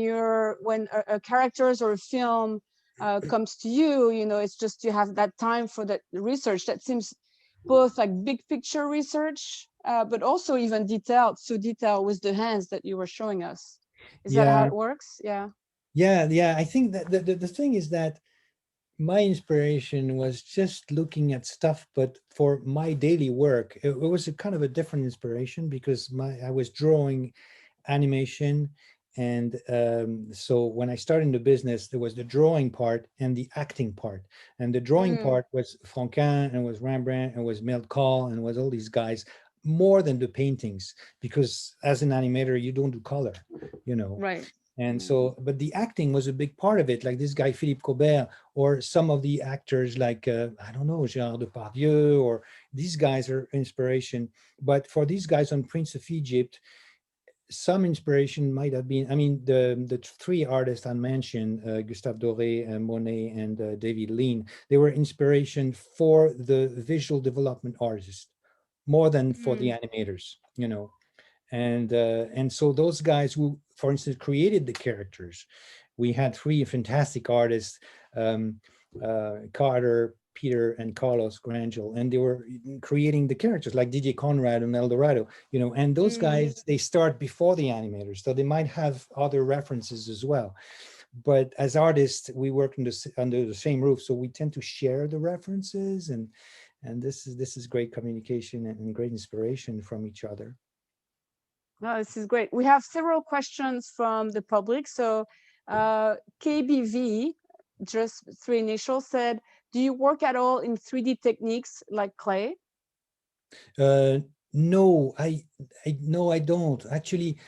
a characters or a film comes to you, you know, it's just you have that time for that research. That seems both like big picture research, but also even detailed, so detailed with the hands that you were showing us. Is that how it works? Yeah. I think that the thing is that my inspiration was just looking at stuff, but for my daily work, it was a kind of a different inspiration because I was drawing animation. And so when I started in the business, there was the drawing part and the acting part. And the drawing part was Franquin and was Rembrandt and was Mel Call and was all these guys, more than the paintings, because as an animator, you don't do color, you know. Right. And so, but the acting was a big part of it, like this guy, Philippe Colbert, or some of the actors like, I don't know, Gérard Depardieu, or these guys are inspiration. But for these guys on Prince of Egypt, some inspiration might have been, I mean, the three artists I mentioned, Gustave Doré, Monet, and David Lean, they were inspiration for the visual development artists more than for the animators, you know. And so those guys who, for instance, created the characters, we had three fantastic artists, Carter, Peter, and Carlos Grangel, and they were creating the characters like DJ Conrad and El Dorado, you know. And those guys, they start before the animators, so they might have other references as well. But as artists, we work under the same roof, so we tend to share the references, and this is great communication and great inspiration from each other. No, this is great. We have several questions from the public. So KBV, just three initials, said, do you work at all in 3D techniques like clay? No, I don't. Actually,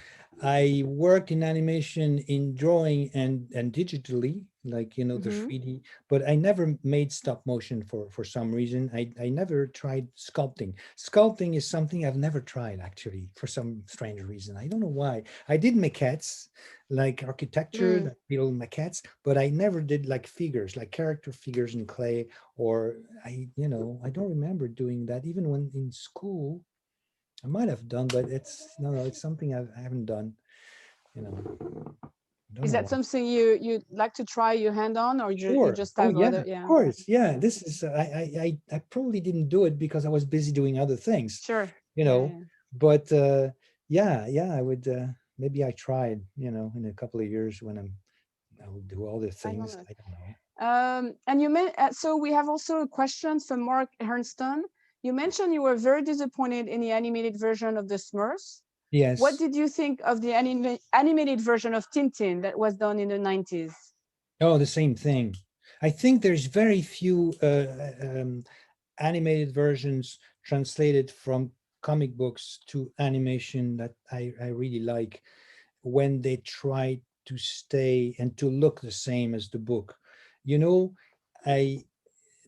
I work in animation, in drawing and digitally, like, you know, the 3D, but I never made stop motion for some reason. I never tried sculpting. Sculpting is something I've never tried, actually, for some strange reason. I don't know why. I did maquettes, like architecture, like little maquettes, but I never did like figures, like character figures in clay, or I don't remember doing that even when in school. I might have done, but it's something I haven't done, you know. Is that something you like to try your hand on, or you just have other? Yeah, of course. Yeah, this is I probably didn't do it because I was busy doing other things. Sure. You know, but I would maybe I tried, you know, in a couple of years when I'll do all the things. I don't know. And you so we have also a question from Mark Hernston. You mentioned you were very disappointed in the animated version of the Smurfs. Yes. What did you think of the animated version of Tintin that was done in the 90s? Oh, the same thing. I think there's very few animated versions translated from comic books to animation that I really like, when they try to stay and to look the same as the book. You know,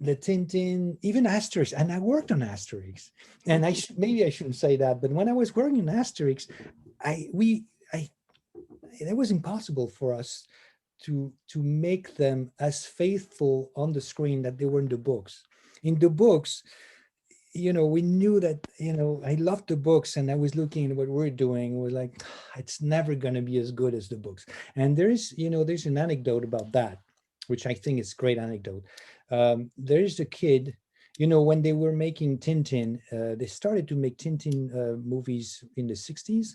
the Tintin, even Asterix, and I worked on Asterix, and maybe I shouldn't say that, but when I was working on Asterix, it was impossible for us to make them as faithful on the screen that they were in the books. In the books, you know, we knew that, you know, I loved the books, and I was looking at what we're doing, was like, it's never going to be as good as the books. And there's an anecdote about that, which I think is a great anecdote. There's a kid, you know, when they were making Tintin, they started to make Tintin movies in the 60s.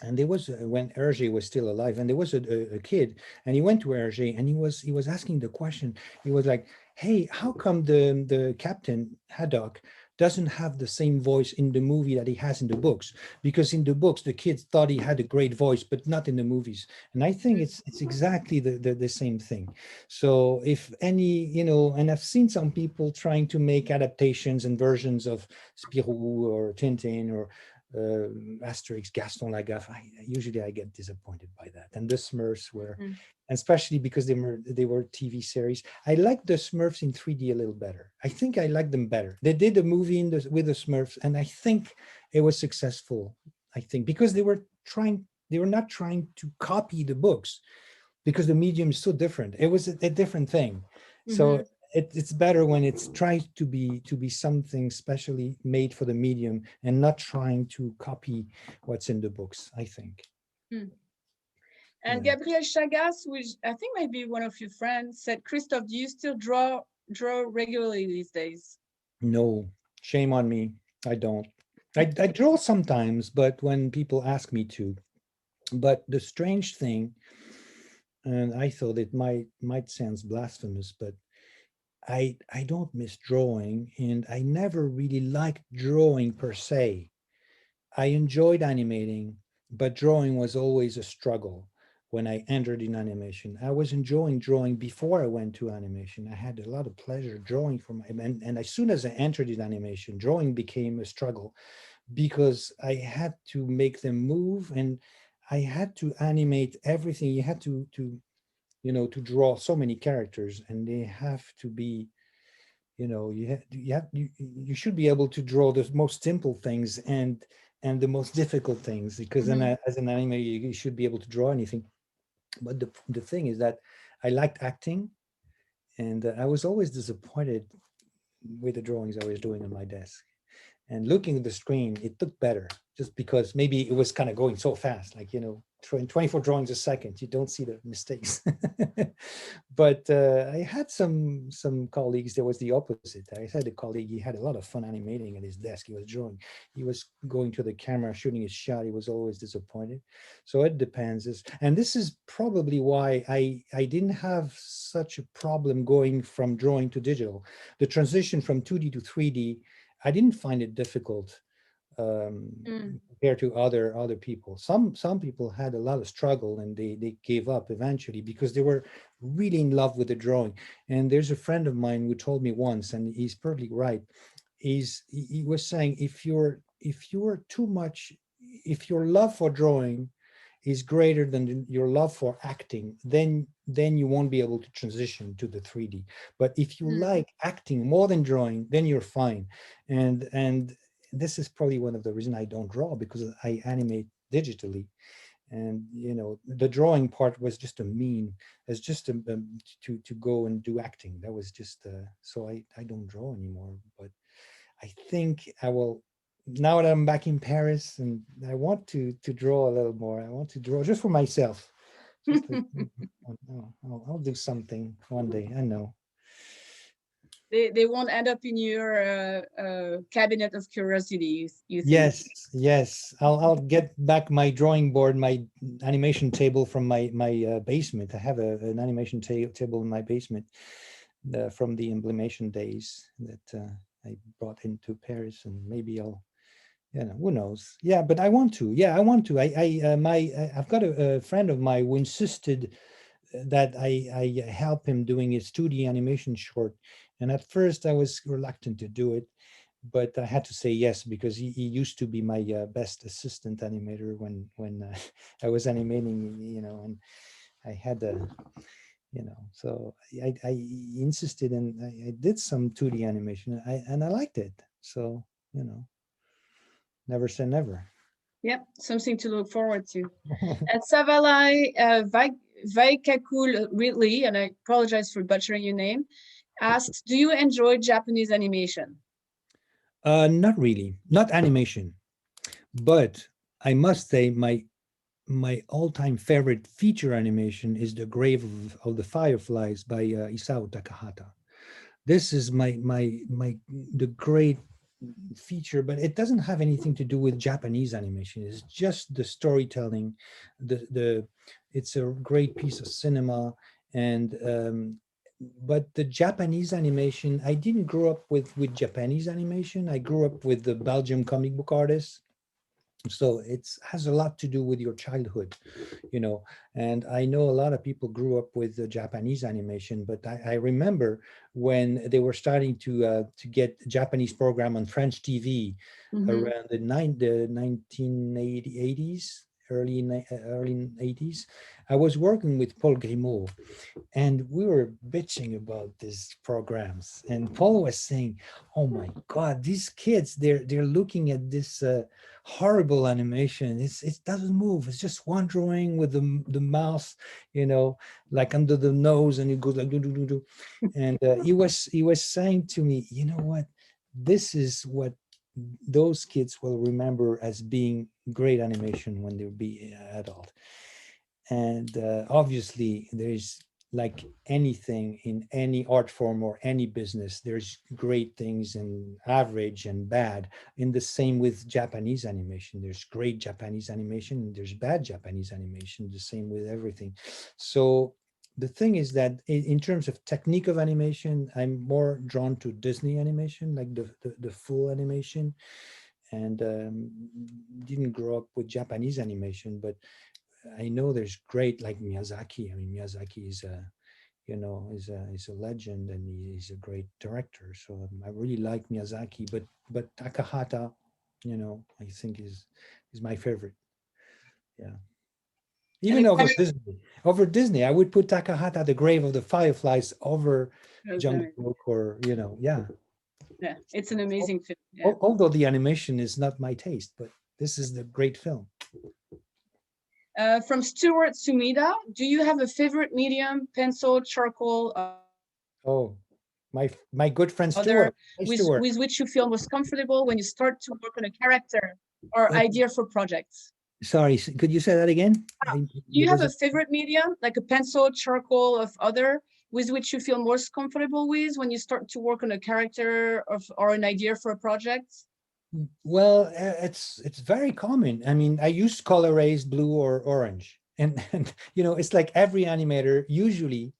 And there was, when Hergé was still alive, and there was a kid, and he went to Hergé, and he was asking the question. He was like, hey, how come the captain, Haddock, doesn't have the same voice in the movie that he has in the books, because in the books the kids thought he had a great voice, but not in the movies. And I think it's exactly the same thing. So if any, you know, and I've seen some people trying to make adaptations and versions of Spirou or Tintin or Asterix, Gaston Lagaffe. Usually I get disappointed by that. And the Smurfs were, especially because they were TV series. I like the Smurfs in 3D a little better. I think I like them better. They did a movie with the Smurfs, and I think it was successful. I think because they were not trying to copy the books, because the medium is so different. It was a different thing. So it's better when it's tries to be something specially made for the medium and not trying to copy what's in the books, I think. And Gabriel Chagas, which I think might be one of your friends, said, Kristof, do you still draw regularly these days? No, shame on me. I don't. I draw sometimes, but when people ask me to. But the strange thing, and I thought it might sound blasphemous, but I don't miss drawing, and I never really liked drawing per se. I enjoyed animating, but drawing was always a struggle when I entered in animation. I was enjoying drawing before I went to animation. I had a lot of pleasure drawing and as soon as I entered in animation, drawing became a struggle because I had to make them move and I had to animate everything. You had to draw so many characters, and they have to be, you should be able to draw the most simple things and the most difficult things, because then as an animator you should be able to draw anything. But the thing is that I liked acting, and I was always disappointed with the drawings I was doing on my desk. And looking at the screen, it looked better, just because maybe it was kind of going so fast, like, 24 drawings a second, you don't see the mistakes. But I had some colleagues, there was the opposite. I had a colleague, he had a lot of fun animating at his desk. He was drawing, he was going to the camera, shooting his shot. He was always disappointed. So it depends. And this is probably why I didn't have such a problem going from drawing to digital. The transition from 2D to 3D, I didn't find it difficult compared to other people. Some people had a lot of struggle, and they gave up eventually because they were really in love with the drawing. And there's a friend of mine who told me once, and he's perfectly right. He was saying, if your love for drawing is greater than your love for acting, then you won't be able to transition to the 3D. But if you like acting more than drawing, then you're fine. And this is probably one of the reasons I don't draw, because I animate digitally. And the drawing part was just as just to go and do acting. That was just so I don't draw anymore. But I think I will, now that I'm back in Paris, and I want to draw a little more. I want to draw just for myself. Just I'll do something one day, I know. They won't end up in your cabinet of curiosities, you think? Yes. I'll get back my drawing board, my animation table from my basement. I have an animation table in my basement from the implementation days that I brought into Paris, and maybe I'll, who knows? Yeah, but I want to. Yeah, I want to. I've got a friend of mine who insisted that I help him doing his 2D animation short. And at first I was reluctant to do it, but I had to say yes, because he used to be my best assistant animator when I was animating, and I had so I insisted, and I did some 2D animation, and I liked it. So, never say never. Yep, something to look forward to. At Savalai Vaikakul Ridley, and I apologize for butchering your name, asks, do you enjoy Japanese animation? Not really, not animation, but I must say my all-time favorite feature animation is The Grave of the Fireflies by Isao Takahata. This is the great feature, but it doesn't have anything to do with Japanese animation. It's just the storytelling. It's a great piece of cinema, and but the Japanese animation, I didn't grow up with Japanese animation. I grew up with the Belgium comic book artists. So it has a lot to do with your childhood, you know. And I know a lot of people grew up with the Japanese animation, but I remember when they were starting to get Japanese program on French TV around the 1980s, early 80s. I was working with Paul Grimaud, and we were bitching about these programs. And Paul was saying, "Oh my God, these kids, they're looking at this horrible animation. It doesn't move. It's just one drawing with the mouse, you know, like under the nose, and it goes like do do do do." And he was saying to me, "You know what? This is what those kids will remember as being great animation when they'll be adult." And obviously there's, like anything in any art form or any business, there's great things and average and bad. In the same with Japanese animation, there's great Japanese animation and there's bad Japanese animation, the same with everything. So the thing is that in terms of technique of animation, I'm more drawn to Disney animation, like the full animation, and didn't grow up with Japanese animation, but I know there's great, like Miyazaki. I mean, Miyazaki is a, you know, is a legend, and he's a great director. So I really like Miyazaki, but Takahata, you know, I think is my favorite. Yeah. Even over Disney, I would put Takahata, The Grave of the Fireflies, over Jungle Book, or, you know, yeah. Yeah, it's an amazing film. Yeah. Although the animation is not my taste, but this is the great film. From Stuart Sumida, do you have a favorite medium, pencil, charcoal? Oh, my good friend Stuart. With which you feel most comfortable when you start to work on a character or idea for projects? Sorry, could you say that again? Do you have a favorite medium, like a pencil, charcoal, of other, with which you feel most comfortable with when you start to work on a character or an idea for a project? Well, it's very common. I mean, I use color rays, blue or orange, and you know, it's like every animator usually,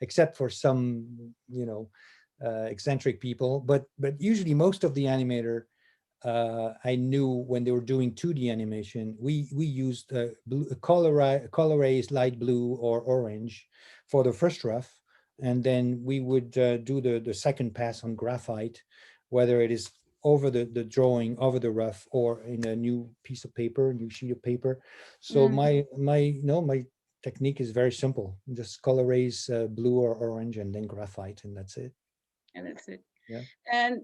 except for some, you know, eccentric people, but usually most of the animator I knew when they were doing 2D animation, we used color rays, light blue or orange for the first rough, and then we would do the second pass on graphite, whether it is over the drawing, over the rough, or in a new piece of paper, new sheet of paper. So my technique is very simple. Just color rays, blue or orange, and then graphite, and that's it. And that's it. Yeah. And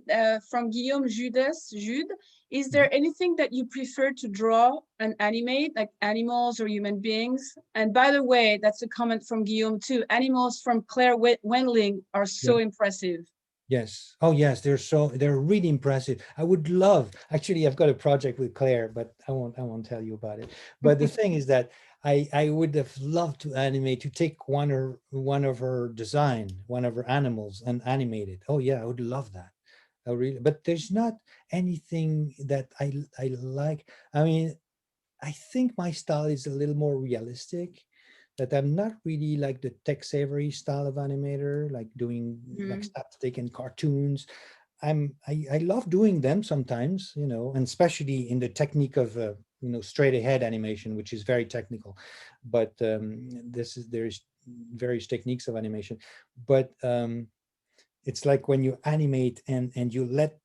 from Guillaume Jude, is there anything that you prefer to draw and animate, like animals or human beings? And by the way, that's a comment from Guillaume too. Animals from Claire Wendling are so impressive. Yes. Oh, yes. They're really impressive. I would love, actually, I've got a project with Claire, but I won't tell you about it. But the thing is that I would have loved to animate, to take one of her design, one of her animals, and animate it. Oh yeah, I would love that. I really, but there's not anything that I like. I mean, I think my style is a little more realistic, that I'm not really like the tech savory style of animator, like doing like slapstick and cartoons. I love doing them sometimes, you know, and especially in the technique of you know, straight ahead animation, which is very technical. But there's various techniques of animation. But it's like when you animate and you let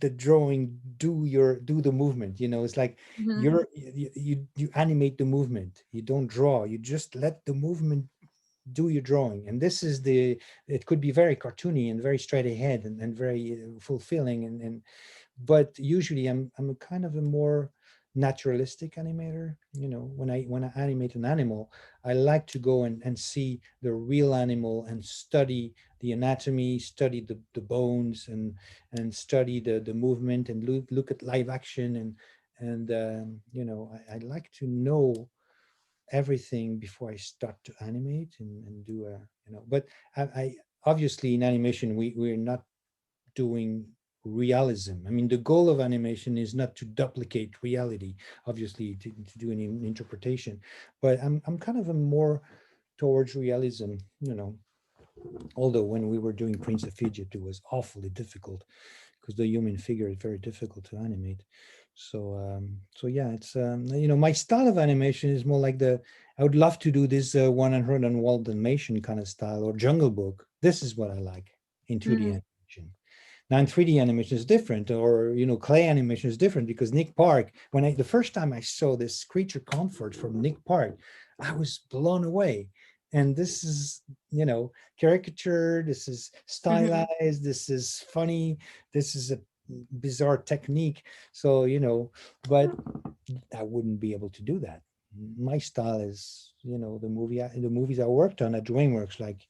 the drawing do the movement, you know. It's like you animate the movement, you don't draw, you just let the movement do your drawing. And this is it could be very cartoony and very straight ahead and very fulfilling, and but usually I'm a kind of a more naturalistic animator. You know, when I animate an animal, I like to go and see the real animal and study the anatomy, study the bones, and study the movement, and look at live action, and you know, I like to know everything before I start to animate and do a, you know. But I obviously in animation we're not doing realism. I mean, the goal of animation is not to duplicate reality, obviously to do an interpretation, but I'm kind of a more towards realism, you know. Although when we were doing Prince of Egypt, it was awfully difficult because the human figure is very difficult to animate. So yeah, it's my style of animation is more like I would love to do this 101 animation kind of style or Jungle Book. This is what I like in 2D animation. Now in 3D animation is different, or clay animation is different, because Nick Park, the first time I saw this creature comfort from Nick Park, I was blown away. And this is, caricature, this is stylized, this is funny, this is a bizarre technique. So, but I wouldn't be able to do that. My style is, the movies I worked on at DreamWorks, like,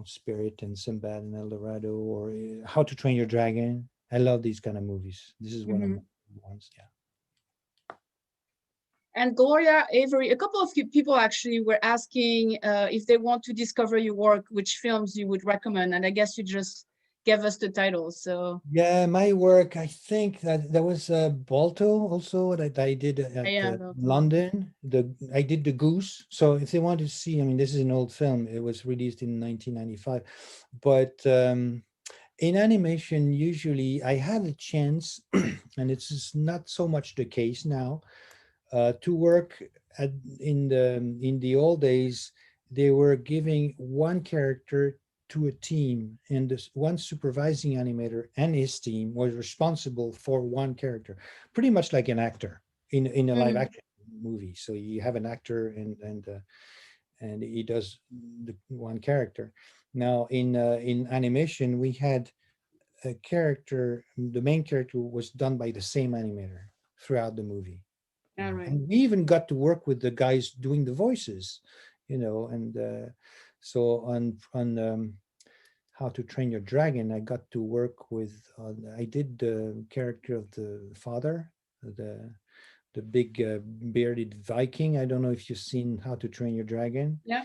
Spirit and Sinbad and El Dorado, or How to Train Your Dragon. I love these kind of movies. This is one of my ones. Yeah. And Gloria Avery, a couple of people actually were asking if they want to discover your work, which films you would recommend. And I guess you just gave us the titles. So yeah, my work, I think that was Balto also that I did at London. I did The Goose. So if they want to see, I mean, this is an old film. It was released in 1995. But in animation, usually I had a chance, and it's just not so much the case now, to work in the old days. They were giving one character to a team, and this one supervising animator and his team was responsible for one character, pretty much like an actor in a live action movie. So you have an actor and he does the one character. Now in animation, we had a character. The main character was done by the same animator throughout the movie. Right. And we even got to work with the guys doing the voices, and so on How to Train Your Dragon, I got to work with, I did the character of the father, the big bearded Viking. I don't know if you've seen How to Train Your Dragon. Yeah.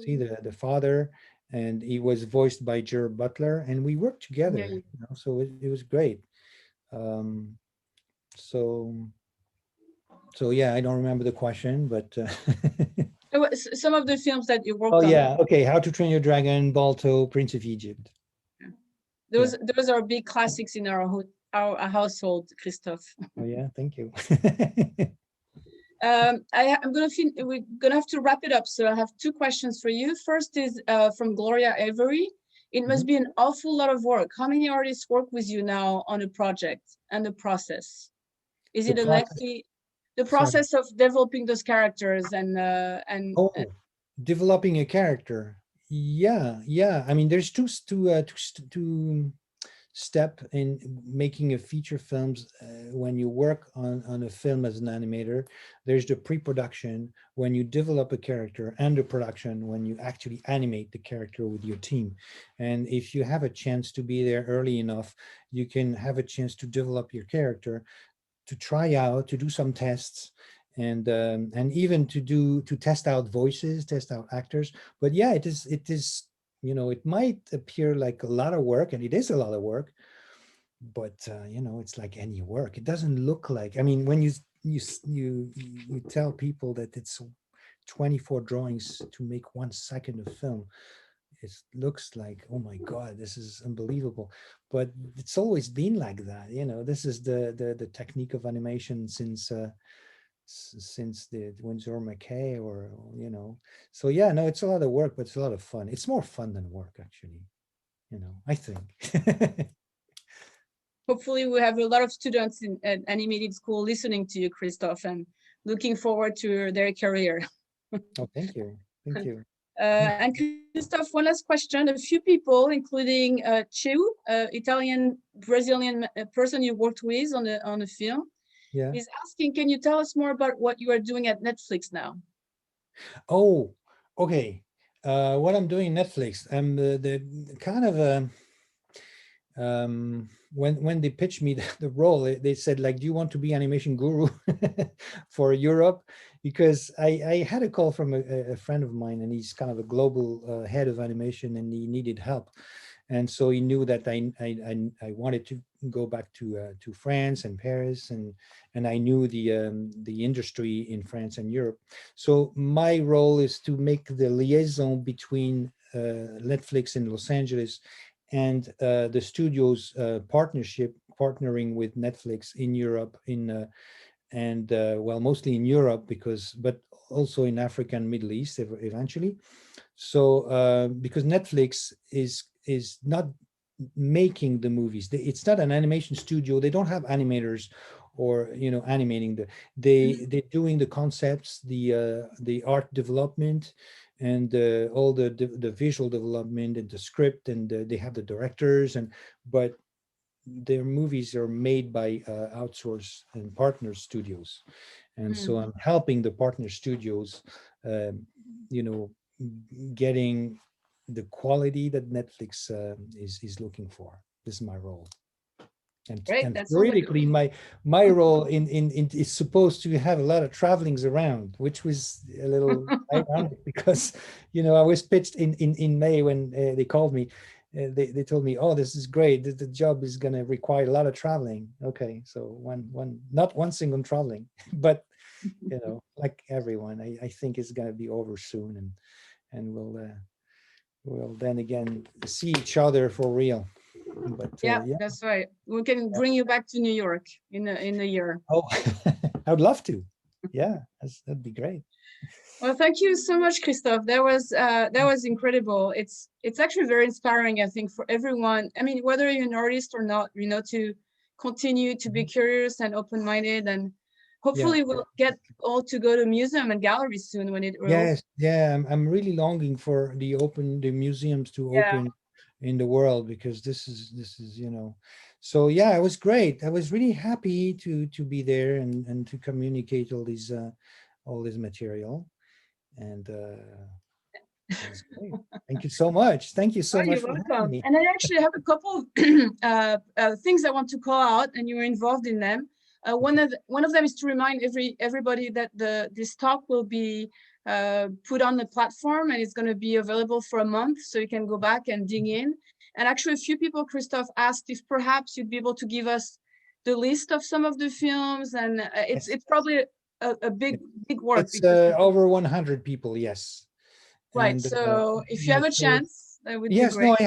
See the father, and he was voiced by Gerard Butler, and we worked together. So it was great. Um, so yeah, I don't remember the question, but some of the films that you worked oh on. yeah, okay. How to Train Your Dragon, Balto, Prince of Egypt. Those are big classics in our household, Kristof. Oh yeah, thank you. We're gonna have to wrap it up. So I have two questions for you. First is from Gloria Avery. It must be an awful lot of work. How many artists work with you now on a project, and the process? Is it a lengthy? The process of developing those characters and developing a character. Yeah. I mean, there's two step in making a feature films. When you work on a film as an animator, there's the pre-production when you develop a character, and the production when you actually animate the character with your team. And if you have a chance to be there early enough, you can have a chance to develop your character, to try out, to do some tests, and even to test out voices, test out actors. But yeah, it is it might appear like a lot of work, and it is a lot of work, but it's like any work. It doesn't look like, I mean, when you tell people that it's 24 drawings to make 1 second of film, it looks like, oh my God, this is unbelievable. But it's always been like that. This is the technique of animation since the Winsor McKay, or so yeah, no, it's a lot of work, but it's a lot of fun. It's more fun than work, actually, I think. Hopefully we have a lot of students at animated school listening to you, Kristof, and looking forward to their career. Oh, thank you. And Kristof, one last question. A few people, including Chu, Italian Brazilian person you worked with on the film, is asking, can you tell us more about what you are doing at Netflix now? Oh, okay. What I'm doing Netflix, I'm the kind of when they pitched me the role, they said, like, do you want to be animation guru for Europe? Because I had a call from a friend of mine, and he's kind of a global head of animation, and he needed help. And so he knew that I wanted to go back to France and Paris, and I knew the industry in France and Europe. So my role is to make the liaison between Netflix in Los Angeles and the studio's partnering with Netflix in Europe, well, mostly in Europe, but also in Africa and Middle East eventually. So because Netflix is not making the movies, it's not an animation studio. They don't have animators or animating they're doing the concepts, the art development, and all the visual development and the script, and they have the directors, but their movies are made by outsource and partner studios. And so I'm helping the partner studios getting the quality that Netflix is looking for. This is my role. And theoretically, my role in is supposed to have a lot of travelings around, which was a little ironic because I was pitched in May when they called me. They told me, "Oh, this is great. The job is going to require a lot of traveling." Okay, so not one single traveling, but like everyone, I think it's going to be over soon, and we'll then again see each other for real. But yeah, that's right. We can bring you back to New York in a year. Oh, I would love to. Yeah, that'd be great. Well, thank you so much, Kristof. That was incredible. It's actually very inspiring, I think, for everyone. I mean, whether you're an artist or not, to continue to be curious and open-minded, and hopefully we'll get all to go to museum and galleries soon when it Yes, yeah, I'm really longing for the museums to open in the world, because this is so yeah, it was great. I was really happy to be there and to communicate all this material, and that's great. Thank you so much. Thank you so much. You're welcome. And I actually have a couple things I want to call out, and you were involved in them. One of them is to remind everybody that this talk will be put on the platform, and it's going to be available for a month, so you can go back and dig in. And actually, a few people, Kristof, asked if perhaps you'd be able to give us the list of some of the films, and it's probably a big work. It's over 100 people, yes. Right. And, so if you have a chance, that would be great. No, I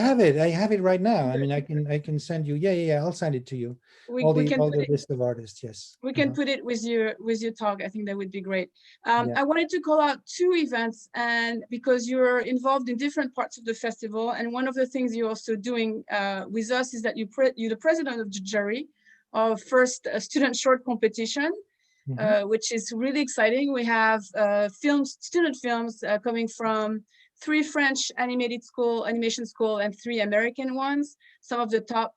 have it right now. I mean, I can send you. Yeah. I'll send it to you. All the list of artists. Yes. We can put it with your talk. I think that would be great. I wanted to call out two events, and because you're involved in different parts of the festival, and one of the things you're also doing with us is that you're the president of the jury of first student short competition. Which is really exciting. We have student films coming from 3 French animation school, and 3 American ones, some of the top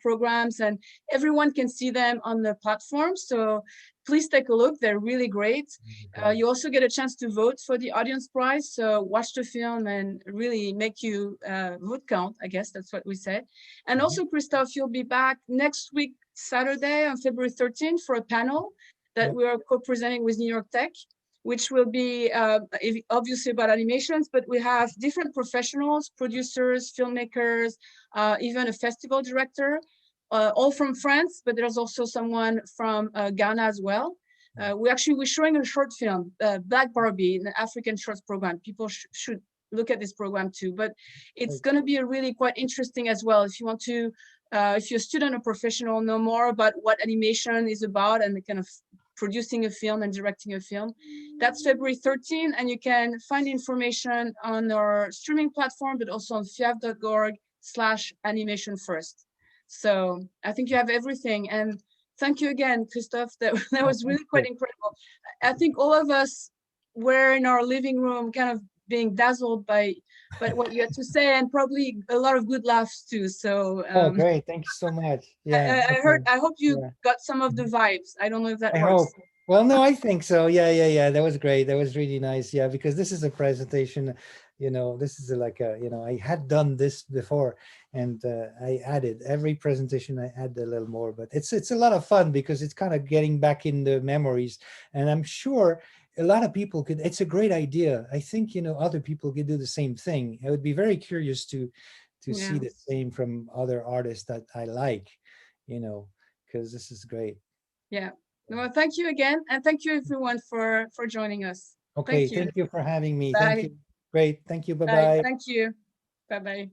programs, and everyone can see them on the platform. So please take a look. They're really great. You also get a chance to vote for the audience prize. So watch the film and really make you vote count. I guess that's what we said. And also, Kristof, you'll be back next week, Saturday on February 13th for a panel that we are co-presenting with New York Tech, which will be obviously about animations, but we have different professionals, producers, filmmakers, even a festival director, all from France, but there's also someone from Ghana as well. We're showing a short film, Black Barbie, an African Shorts program. People should look at this program too, but it's going to be really quite interesting as well. If you want to, if you're a student or professional, know more about what animation is about and the kind of producing a film and directing a film. That's February 13th, and you can find information on our streaming platform, but also on fiaf.org/animationfirst. So I think you have everything. And thank you again, Kristof. That was really quite incredible. I think all of us were in our living room kind of being dazzled by what you had to say, and probably a lot of good laughs too. So oh, great. Thank you so much. Yeah. I hope you got some of the vibes. I don't know if that works. Hope. Well, no, I think so. Yeah. That was great. That was really nice. Yeah, because this is a presentation, this is like I had done this before, and I added every presentation. I add a little more, but it's a lot of fun because it's kind of getting back in the memories, and I'm sure a lot of people could. It's a great idea. I think other people could do the same thing. I would be very curious to see the same from other artists that I like, because this is great. Yeah. Well, thank you again, and thank you everyone for joining us. Okay, thank you for having me. Bye. Thank you. Great. Thank you. Bye-bye. Thank you. Bye-bye.